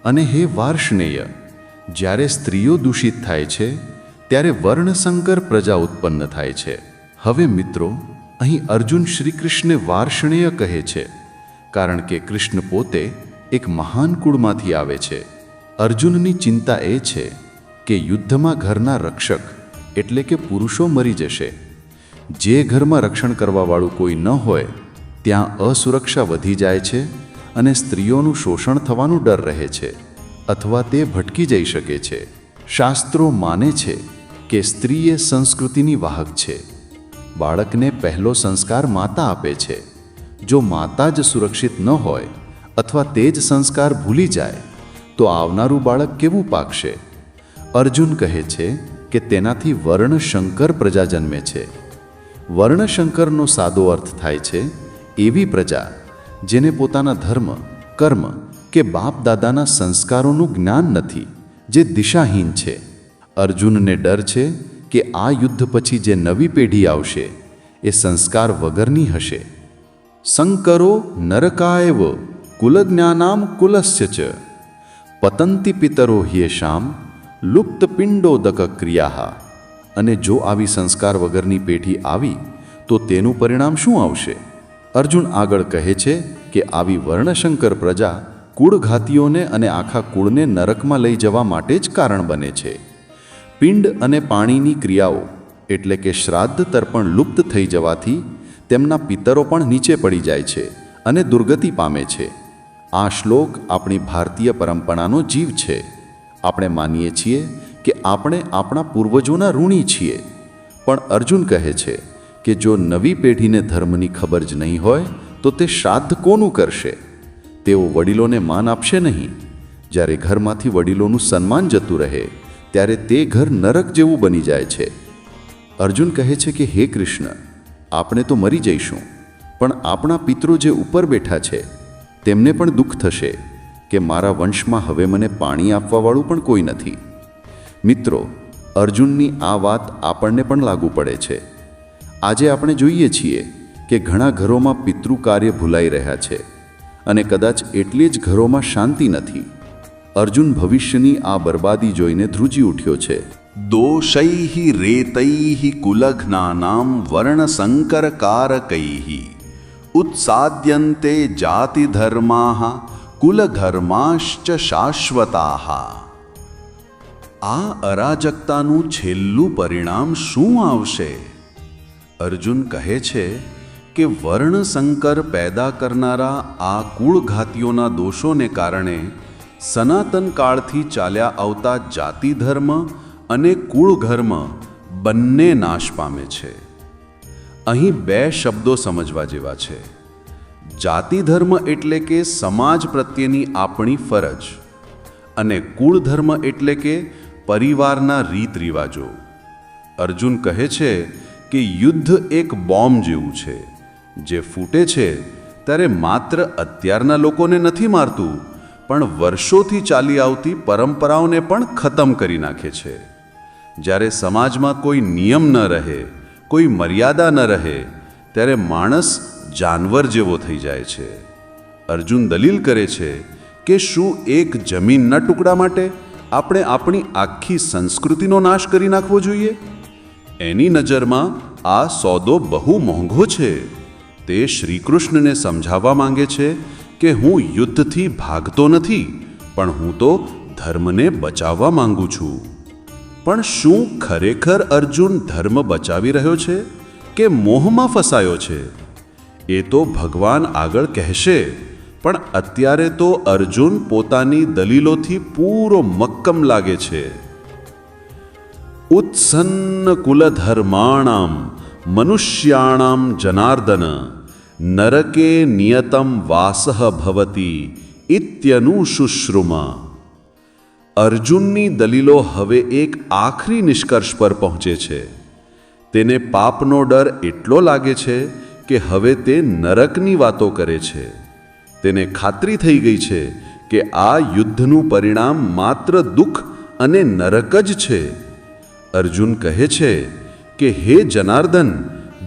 અને હે વાર્ષ્ણેય, જ્યારે સ્ત્રીઓ દૂષિત થાય છે ત્યારે વર્ણસંકર પ્રજા ઉત્પન્ન થાય છે. હવે મિત્રો, અહીં અર્જુન શ્રી કૃષ્ણને વાર્ષ્ણેય કહે છે કારણ કે કૃષ્ણ પોતે એક મહાન કુળમાંથી આવે છે. અર્જુનની ચિંતા એ છે કે યુદ્ધમાં ઘરના રક્ષક એટલે કે પુરુષો મરી જશે. જે ઘરમાં રક્ષણ કરવાવાળું કોઈ ન હોય ત્યાં અસુરક્ષા વધી જાય છે અને સ્ત્રીઓનું શોષણ થવાનું ડર રહે છે અથવા તે ભટકી જઈ શકે છે. શાસ્ત્રો માને છે કે સ્ત્રી એ સંસ્કૃતિની વાહક છે. બાળકને પહેલો સંસ્કાર માતા આપે છે. જો માતા જ સુરક્ષિત ન હોય અથવા તે જ સંસ્કાર ભૂલી જાય તો આવનારું બાળક કેવું પાકશે? અર્જુન કહે છે કે તેનાથી વર્ણશંકર પ્રજા જન્મે છે. વર્ણશંકરનો સાદો અર્થ થાય છે એવી પ્રજા જેને પોતાના ધર્મ, કર્મ કે બાપ દાદાના સંસ્કારોનું જ્ઞાન નથી, જે દિશાહીન છે. અર્જુનને ડર છે કે આ યુદ્ધ પછી જે નવી પેઢી આવશે એ સંસ્કાર વગરની હશે. સંકરો નરકાયવ કુલજ્ઞાનામ કુલસ્ય ચ પતંતિ પિતરો હ્યેષામ લુપ્ત પિંડોદક ક્રિયા. અને જો આવી સંસ્કાર વગરની પેઢી આવી તો તેનું પરિણામ શું આવશે? અર્જુન આગળ કહે છે કે આવી વર્ણશંકર પ્રજા કુળઘાતીઓને અને આખા કુળને નરકમાં લઈ જવા માટે જ કારણ બને છે. પિંડ અને પાણીની ક્રિયાઓ એટલે કે શ્રાદ્ધ તર્પણ લુપ્ત થઈ જવાથી તેમના પિતરો પણ નીચે પડી જાય છે અને દુર્ગતિ પામે છે. આ શ્લોક આપણી ભારતીય પરંપરાનો જીવ છે. આપણે માનીએ છીએ કે આપણે આપણા પૂર્વજોના ઋણી છીએ, પણ અર્જુન કહે છે કે જો નવી પેઢીને ધર્મની ખબર જ નહીં હોય તો તે શ્રાદ્ધ કોનું કરશે? તેઓ વડીલોને માન આપશે નહીં. જ્યારે ઘરમાંથી વડીલોનું સન્માન જતું રહે ત્યારે તે ઘર નરક જેવું બની જાય છે. અર્જુન કહે છે કે હે કૃષ્ણ, આપણે તો મરી જઈશું, પણ આપણા પિતરો જે ઉપર બેઠા છે તેમને પણ દુઃખ થશે કે મારા વંશમાં હવે મને પાણી આપવાવાળું પણ કોઈ નથી. મિત્રો, અર્જુનની આ વાત આપણને પણ લાગુ પડે છે. આજે આપણે જોઈએ છીએ કે ઘણા ઘરોમાં પિતૃ કાર્ય ભૂલાઈ રહ્યા છે અને કદાચ એટલી જ ઘરોમાં શાંતિ નથી. અર્જુન ભવિષ્યની આ બરબાદી જોઈને ધ્રુજી ઉઠ્યો છે. दोषैः रेतैः कुलघ्नानां वर्णसंकरकारकैः उत्साद्यन्ते जातिधर्माः कुलधर्माश्च શાશ્વતાઃ. આ અરાજકતાનું છેલ્લું પરિણામ શું આવશે? અર્જુન કહે છે કે વર્ણસંકર પેદા કરનારા આ કુળઘાતીઓના દોષોને કારણે સનાતન કાળથી ચાલ્યા આવતા જાતિ ધર્મ અને કુળધર્મ બંને નાશ પામે છે. અહીં બે શબ્દો સમજવા જેવા છે. જાતિ ધર્મ એટલે કે સમાજ પ્રત્યેની આપણી ફરજ, અને કુળધર્મ એટલે કે પરિવારના રીત રિવાજો. અર્જુન કહે છે કે યુદ્ધ એક બોમ્બ જેવું છે, જે ફૂટે છે ત્યારે માત્ર અત્યારના લોકોને નથી મારતું, પણ વર્ષોથી ચાલી આવતી પરંપરાઓને પણ ખતમ કરી નાખે છે. જ્યારે સમાજમાં કોઈ નિયમ ન રહે, કોઈ મર્યાદા ન રહે, ત્યારે માણસ જાનવર જેવો થઈ જાય છે. અર્જુન દલીલ કરે છે કે શું એક જમીનના ટુકડા માટે આપણે આપણી આખી સંસ્કૃતિનો નાશ કરી નાખવો જોઈએ? એની નજરમાં આ સોદો બહુ મોંઘો છે. તે શ્રીકૃષ્ણને સમજાવવા માંગે છે કે હું યુદ્ધથી ભાગતો નથી, પણ હું તો ધર્મને બચાવવા માંગુ છું. પણ શું ખરેખર અર્જુન ધર્મ બચાવી રહ્યો છે કે મોહમાં ફસાયો છે? એ તો ભગવાન આગળ કહેશે, પણ અત્યારે તો અર્જુન પોતાની દલીલોથી પૂરો મક્કમ લાગે છે. ઉત્સન્ન કુલધર્માણામ મનુષ્યાણામ જનાર્દન નરકે નિયતમ વાસઃ ભવતી ઇત્યનુશુશ્રુમ. અર્જુનની દલીલો હવે એક આખરી નિષ્કર્ષ પર પહોંચે છે. તેને પાપનો ડર એટલો લાગે છે કે હવે તે નરકની વાતો કરે છે. તેને ખાતરી થઈ ગઈ છે કે આ યુદ્ધનું પરિણામ માત્ર દુઃખ અને નરક જ છે. અર્જુન કહે છે કે હે જનાર્દન,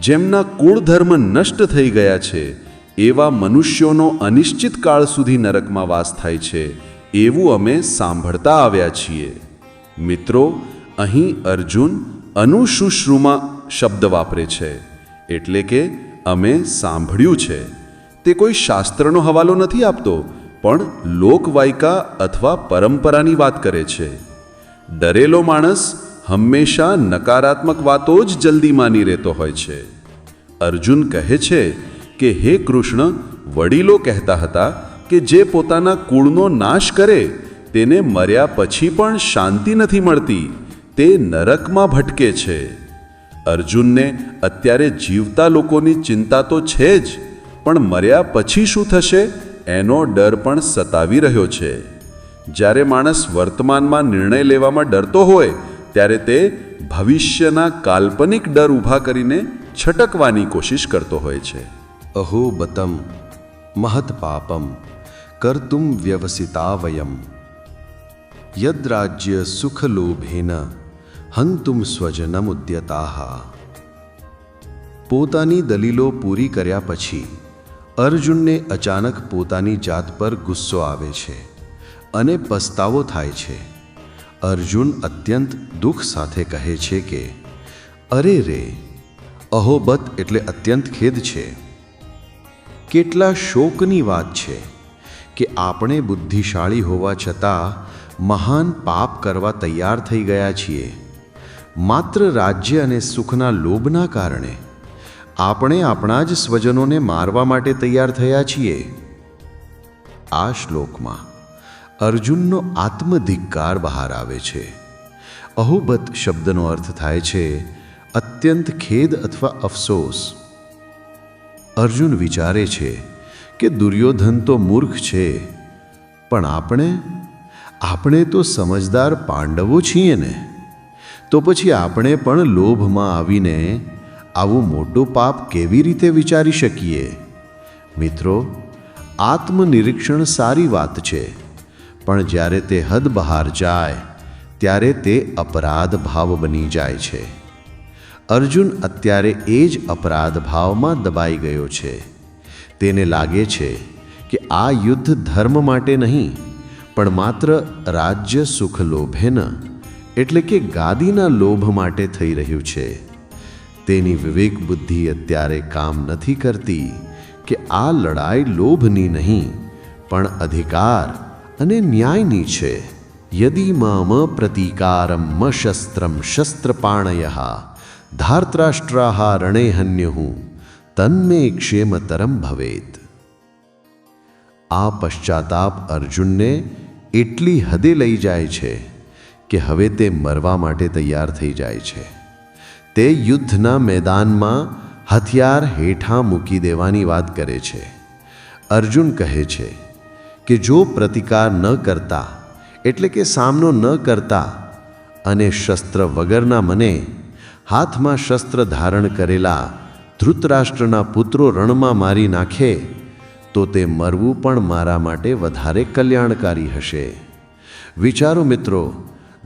જેમના કુળધર્મ નષ્ટ થઈ ગયા છે એવા મનુષ્યોનો અનિશ્ચિત કાળ સુધી નરકમાં વાસ થાય છે, એવું અમે સાંભળતા આવ્યા છીએ. મિત્રો, અહીં અર્જુન અનુશુશ્રુમા શબ્દ વાપરે છે, એટલે કે અમે સાંભળ્યું છે. તે કોઈ શાસ્ત્રનો હવાલો નથી આપતો, પણ લોકવાયકા અથવા પરંપરાની વાત કરે છે. ડરેલો માણસ હંમેશા નકારાત્મક વાતો જ જલ્દી માની રહેતો હોય છે. અર્જુન કહે છે કે હે કૃષ્ણ, વડીલો કહેતા હતા કે જે પોતાના કુળનો નાશ કરે તેને મર્યા પછી પણ શાંતિ નથી મળતી, તે નરકમાં ભટકે છે. અર્જુનને અત્યારે જીવતા લોકોની ચિંતા તો છે જ, પણ મર્યા પછી શું થશે એનો ડર પણ સતાવી રહ્યો છે. જ્યારે માણસ વર્તમાનમાં નિર્ણય લેવામાં ડરતો હોય ત્યારે તે ભવિષ્યના કાલ્પનિક ડર ઊભા કરીને છટકવાની કોશિશ કરતો હોય છે. અહો બતમ મહત પાપમ કર્તુમ વ્યવસિતા વયમ યદ્રાજ્ય સુખલોભેન હંતુમ સ્વજનમ ઉદ્યતાઃ. પોતાની દલીલો પૂરી કર્યા પછી અર્જુનને અચાનક પોતાની જાત પર ગુસ્સો આવે છે અને પસ્તાવો થાય છે. અર્જુન અત્યંત દુઃખ સાથે કહે છે કે અરે રે, અહોબત એટલે અત્યંત ખેદ છે. કેટલા શોકની વાત છે કે આપણે બુદ્ધિશાળી હોવા છતાં મહાન પાપ કરવા તૈયાર થઈ ગયા છીએ. માત્ર રાજ્ય અને સુખના લોભના કારણે આપણે આપણા જ સ્વજનોને મારવા માટે તૈયાર થયા છીએ. આ શ્લોકમાં અર્જુનનો આત્મધિક્કાર બહાર આવે છે. અહોબત શબ્દનો અર્થ થાય છે અત્યંત ખેદ અથવા અફસોસ. અર્જુન વિચારે છે કે દુર્યોધન તો મૂર્ખ છે, પણ આપણે તો સમજદાર પાંડવો છીએ ને, તો પછી આપણે પણ લોભમાં આવીને આવું મોટું પાપ કેવી રીતે વિચારી શકીએ? મિત્રો, આત્મનિરીક્ષણ સારી વાત છે, પણ જ્યારે તે હદ બહાર જાય ત્યારે તે અપરાધ ભાવ બની જાય છે. અર્જુન અત્યારે એ જ અપરાધ ભાવમાં દબાઈ ગયો છે. તેને લાગે છે કે આ યુદ્ધ ધર્મ માટે નહીં, પણ માત્ર રાજ્ય સુખ લોભેન એટલે કે ગાદીના લોભ માટે થઈ રહ્યું છે. તેની વિવેક બુદ્ધિ અત્યારે કામ નથી કરતી કે આ લડાઈ લોભની નહીં પણ અધિકાર અને ન્યાયની છે. યદિ મમ પ્રતિકારમ શસ્ત્રમ શસ્ત્રપાણયઃ ધાર્તરાષ્ટ્રાઃ રણે હન્યુઃ તન્મે ક્ષેમતરમ ભવેત. આ પશ્ચાતાપ અર્જુનને એટલી હદે લઈ જાય છે કે હવે તે મરવા માટે તૈયાર થઈ જાય છે. તે યુદ્ધના મેદાનમાં હથિયાર હેઠાં મૂકી દેવાની વાત કરે છે. અર્જુન કહે છે કે જો પ્રતિકાર ન કરતા એટલે કે સામનો ન કરતા અને શસ્ત્ર વગરના મને હાથમાં શસ્ત્ર ધારણ કરેલા ધૃતરાષ્ટ્રના પુત્રો રણમાં મારી નાખે તો તે મરવું પણ મારા માટે વધારે કલ્યાણકારી હશે. વિચારો મિત્રો,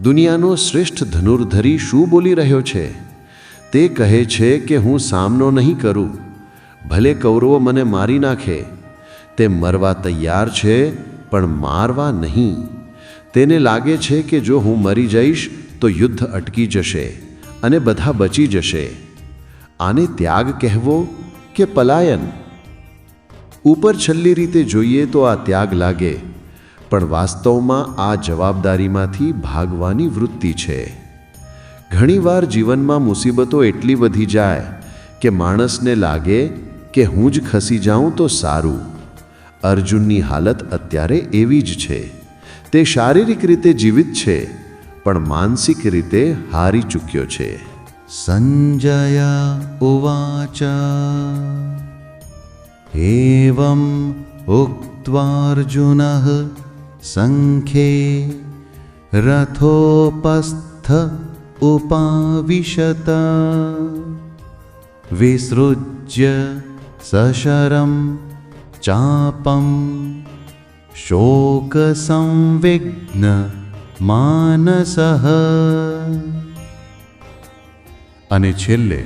દુનિયાનો શ્રેષ્ઠ ધનુર્ધરી શું બોલી રહ્યો છે? તે કહે છે કે હું સામનો નહીં કરું, ભલે કૌરવો મને મારી નાખે. તે મરવા તૈયાર છે પણ મારવા નહીં. તેને લાગે છે કે જો હું મરી જઈશ તો યુદ્ધ અટકી જશે અને બધા બચી જશે. આને ત્યાગ કહેવો કે પલાયન? ઉપર છેલ્લી રીતે જોઈએ તો આ ત્યાગ લાગે, પણ વાસ્તવમાં આ જવાબદારીમાંથી ભાગવાની વૃત્તિ છે. ઘણીવાર જીવનમાં મુસીબતો એટલી વધી જાય કે માણસને લાગે કે હું જ ખસી જાઉં તો સારું. અર્જુનની હાલત અત્યારે એવી જ છે. તે શારીરિક રીતે જીવિત છે પણ માનસિક રીતે હારી ચૂક્યો છે. સંજય ઉવાચ એવમ ઉક્ત્વાર્જુનઃ સંખ્યે રથોપસ્થ ઉપાવિશત વિસૃજ્ય સશરમ ચાપમ શોકસંવિઘ્ન માનસઃ. અને છેલ્લે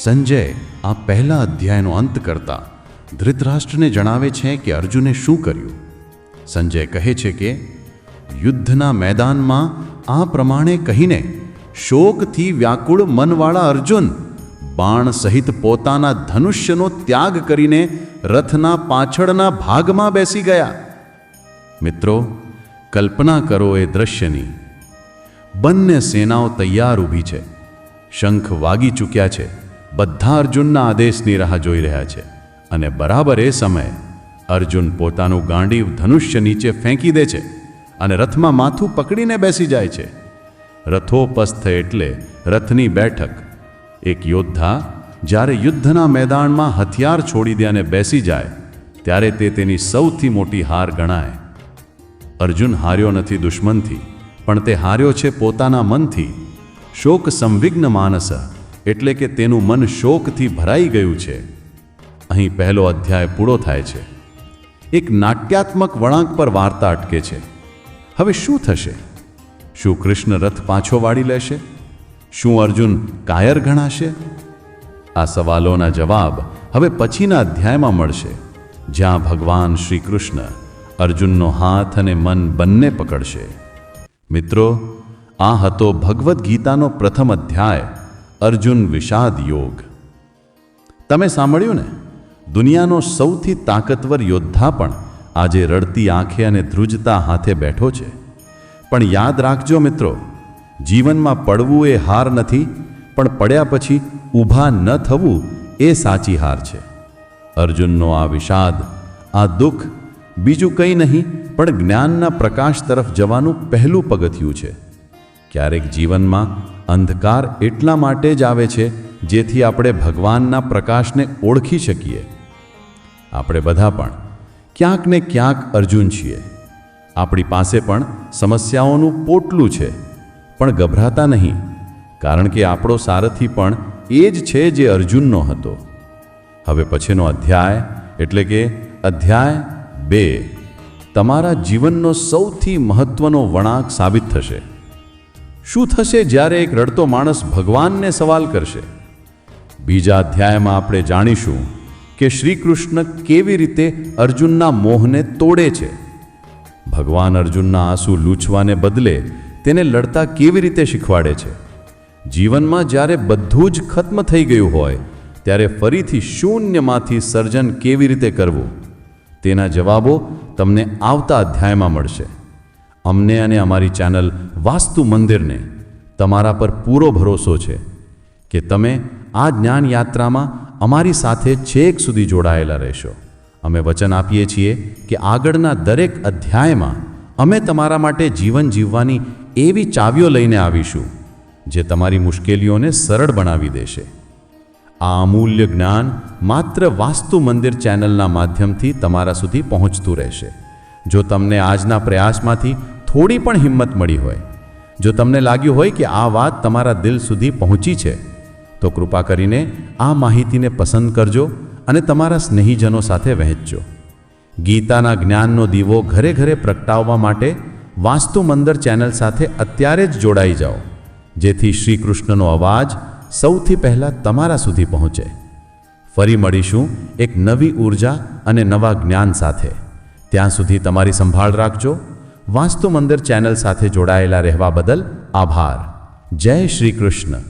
સંજય આ પહેલા અધ્યાયનો અંત કરતા ધૃતરાષ્ટ્રને જણાવે છે કે અર્જુને શું કર્યું. સંજય કહે છે કે યુદ્ધના મેદાનમાં આ પ્રમાણે કહીને શોકથી વ્યાકુળ મનવાળા અર્જુન બાણ સહિત પોતાના ધનુષ્યનો ત્યાગ કરીને રથના પાછળના ભાગમાં બેસી ગયા. મિત્રો, કલ્પના કરો એ દ્રશ્યની. બંને સેનાઓ તૈયાર ઊભી છે. શંખ વાગી ચૂક્યા છે. બધા અર્જુનના આદેશની રાહ જોઈ રહ્યા છે. અને બરાબર એ સમયે અર્જુન પોતાનું ગાંડીવ ધનુષ્ય નીચે ફેંકી દે છે અને રથમાં માથું પકડીને બેસી જાય છે. રથોપસ્થ એટલે રથની બેઠક. એક યોદ્ધા જ્યારે યુદ્ધના મેદાનમાં હથિયાર છોડી દે અને બેસી જાય ત્યારે તે તેની સૌથી મોટી હાર ગણાય. અર્જુન હાર્યો નથી દુશ્મનથી, પણ તે હાર્યો છે પોતાના મનથી. શોક સંવિઘ્ન માનસ એટલે કે તેનું મન શોકથી ભરાઈ ગયું છે. અહીં પહેલો અધ્યાય પૂરો થાય છે. એક નાટ્યાત્મક વળાંક પર વાર્તા અટકે છે. હવે શું થશે? શું કૃષ્ણ રથ પાછો વાળી લેશે? શું અર્જુન કાયર ગણાશે? આ સવાલોના જવાબ હવે પછીના અધ્યાયમાં મળશે, જ્યાં ભગવાન શ્રી કૃષ્ણ અર્જુનનો હાથ અને મન બંને પકડશે. મિત્રો, આ હતો ભગવદ્ ગીતાનો પ્રથમ અધ્યાય, અર્જુન વિષાદ યોગ. તમે સાંભળ્યું ને? દુનિયાનો સૌથી તાકતવર યોદ્ધા પણ આજે રડતી આંખે અને ધ્રુજતા હાથે બેઠો છે. પણ યાદ રાખજો મિત્રો, જીવનમાં પડવું એ હાર નથી, પણ પડ્યા પછી ઊભા ન થવું એ સાચી હાર છે. અર્જુનનો આ વિષાદ, આ દુઃખ બીજું કંઈ નહીં પણ જ્ઞાનના પ્રકાશ તરફ જવાનું પહેલું પગથિયું છે. ક્યારેક જીવનમાં અંધકાર એટલા માટે જ આવે છે જેથી આપણે ભગવાનના પ્રકાશને ઓળખી શકીએ. આપણે બધા પણ ક્યાંક ને ક્યાંક અર્જુન છીએ. આપણી પાસે પણ સમસ્યાઓનું પોટલું છે, પણ ગભરાતા નહીં, કારણ કે આપણો સારથી પણ એ જ છે જે અર્જુનનો હતો. હવે પછીનો અધ્યાય એટલે કે અધ્યાય 2 તમારા જીવનનો સૌથી મહત્વનો વળાંક સાબિત થશે. શું થશે જ્યારે એક રડતો માણસ ભગવાનને સવાલ કરશે? બીજા અધ્યાયમાં આપણે જાણીશું કે શ્રી કૃષ્ણ કેવી રીતે અર્જુનના મોહને તોડે છે. ભગવાન અર્જુનના આંસુ લૂછવાને બદલે તેને લડતા કેવી રીતે શીખવાડે છે. જીવનમાં જ્યારે બધું જ ખત્મ થઈ ગયું હોય ત્યારે ફરીથી શૂન્યમાંથી સર્જન કેવી રીતે કરવું, તેના જવાબો તમને આવતા અધ્યાયમાં મળશે. અમને અને અમારી ચેનલ વાસ્તુ મંદિરને તમારા પર પૂરો ભરોસો છે કે તમે આ જ્ઞાન યાત્રામાં અમારી સાથે છેક સુધી જોડાયેલા રહેશો. અમે વચન આપીએ છીએ કે આગળના દરેક અધ્યાયમાં અમે તમારા માટે જીવન જીવવાની એવી ચાવીઓ લઈને આવીશું જે તમારી મુશ્કેલીઓને સરળ બનાવી દેશે. આ અમૂલ્ય જ્ઞાન માત્ર વાસ્તુ મંદિર ચેનલના માધ્યમથી તમારા સુધી પહોંચતું રહેશે. જો તમને આજના પ્રયાસમાંથી થોડી પણ હિંમત મળી હોય, જો તમને લાગ્યું હોય કે આ વાત તમારા દિલ સુધી પહોંચી છે, તો કૃપા કરીને આ માહિતીને પસંદ કરજો અને તમારા સ્નેહીજનો સાથે વહેંચજો. ગીતાના જ્ઞાનનો દીવો ઘરે ઘરે પ્રગટાવવા માટે વાસ્તુ મંદિર ચેનલ સાથે અત્યારે જ જોડાઈ જાઓ, જેથી શ્રી કૃષ્ણનો અવાજ સૌથી પહેલાં તમારા સુધી પહોંચે. ફરી મળીશું એક નવી ઉર્જા અને નવા જ્ઞાન સાથે. ત્યાં સુધી તમારી સંભાળ રાખજો. વાસ્તુ મંદિર ચેનલ સાથે જોડાયેલા રહેવા બદલ આભાર. જય શ્રી કૃષ્ણ.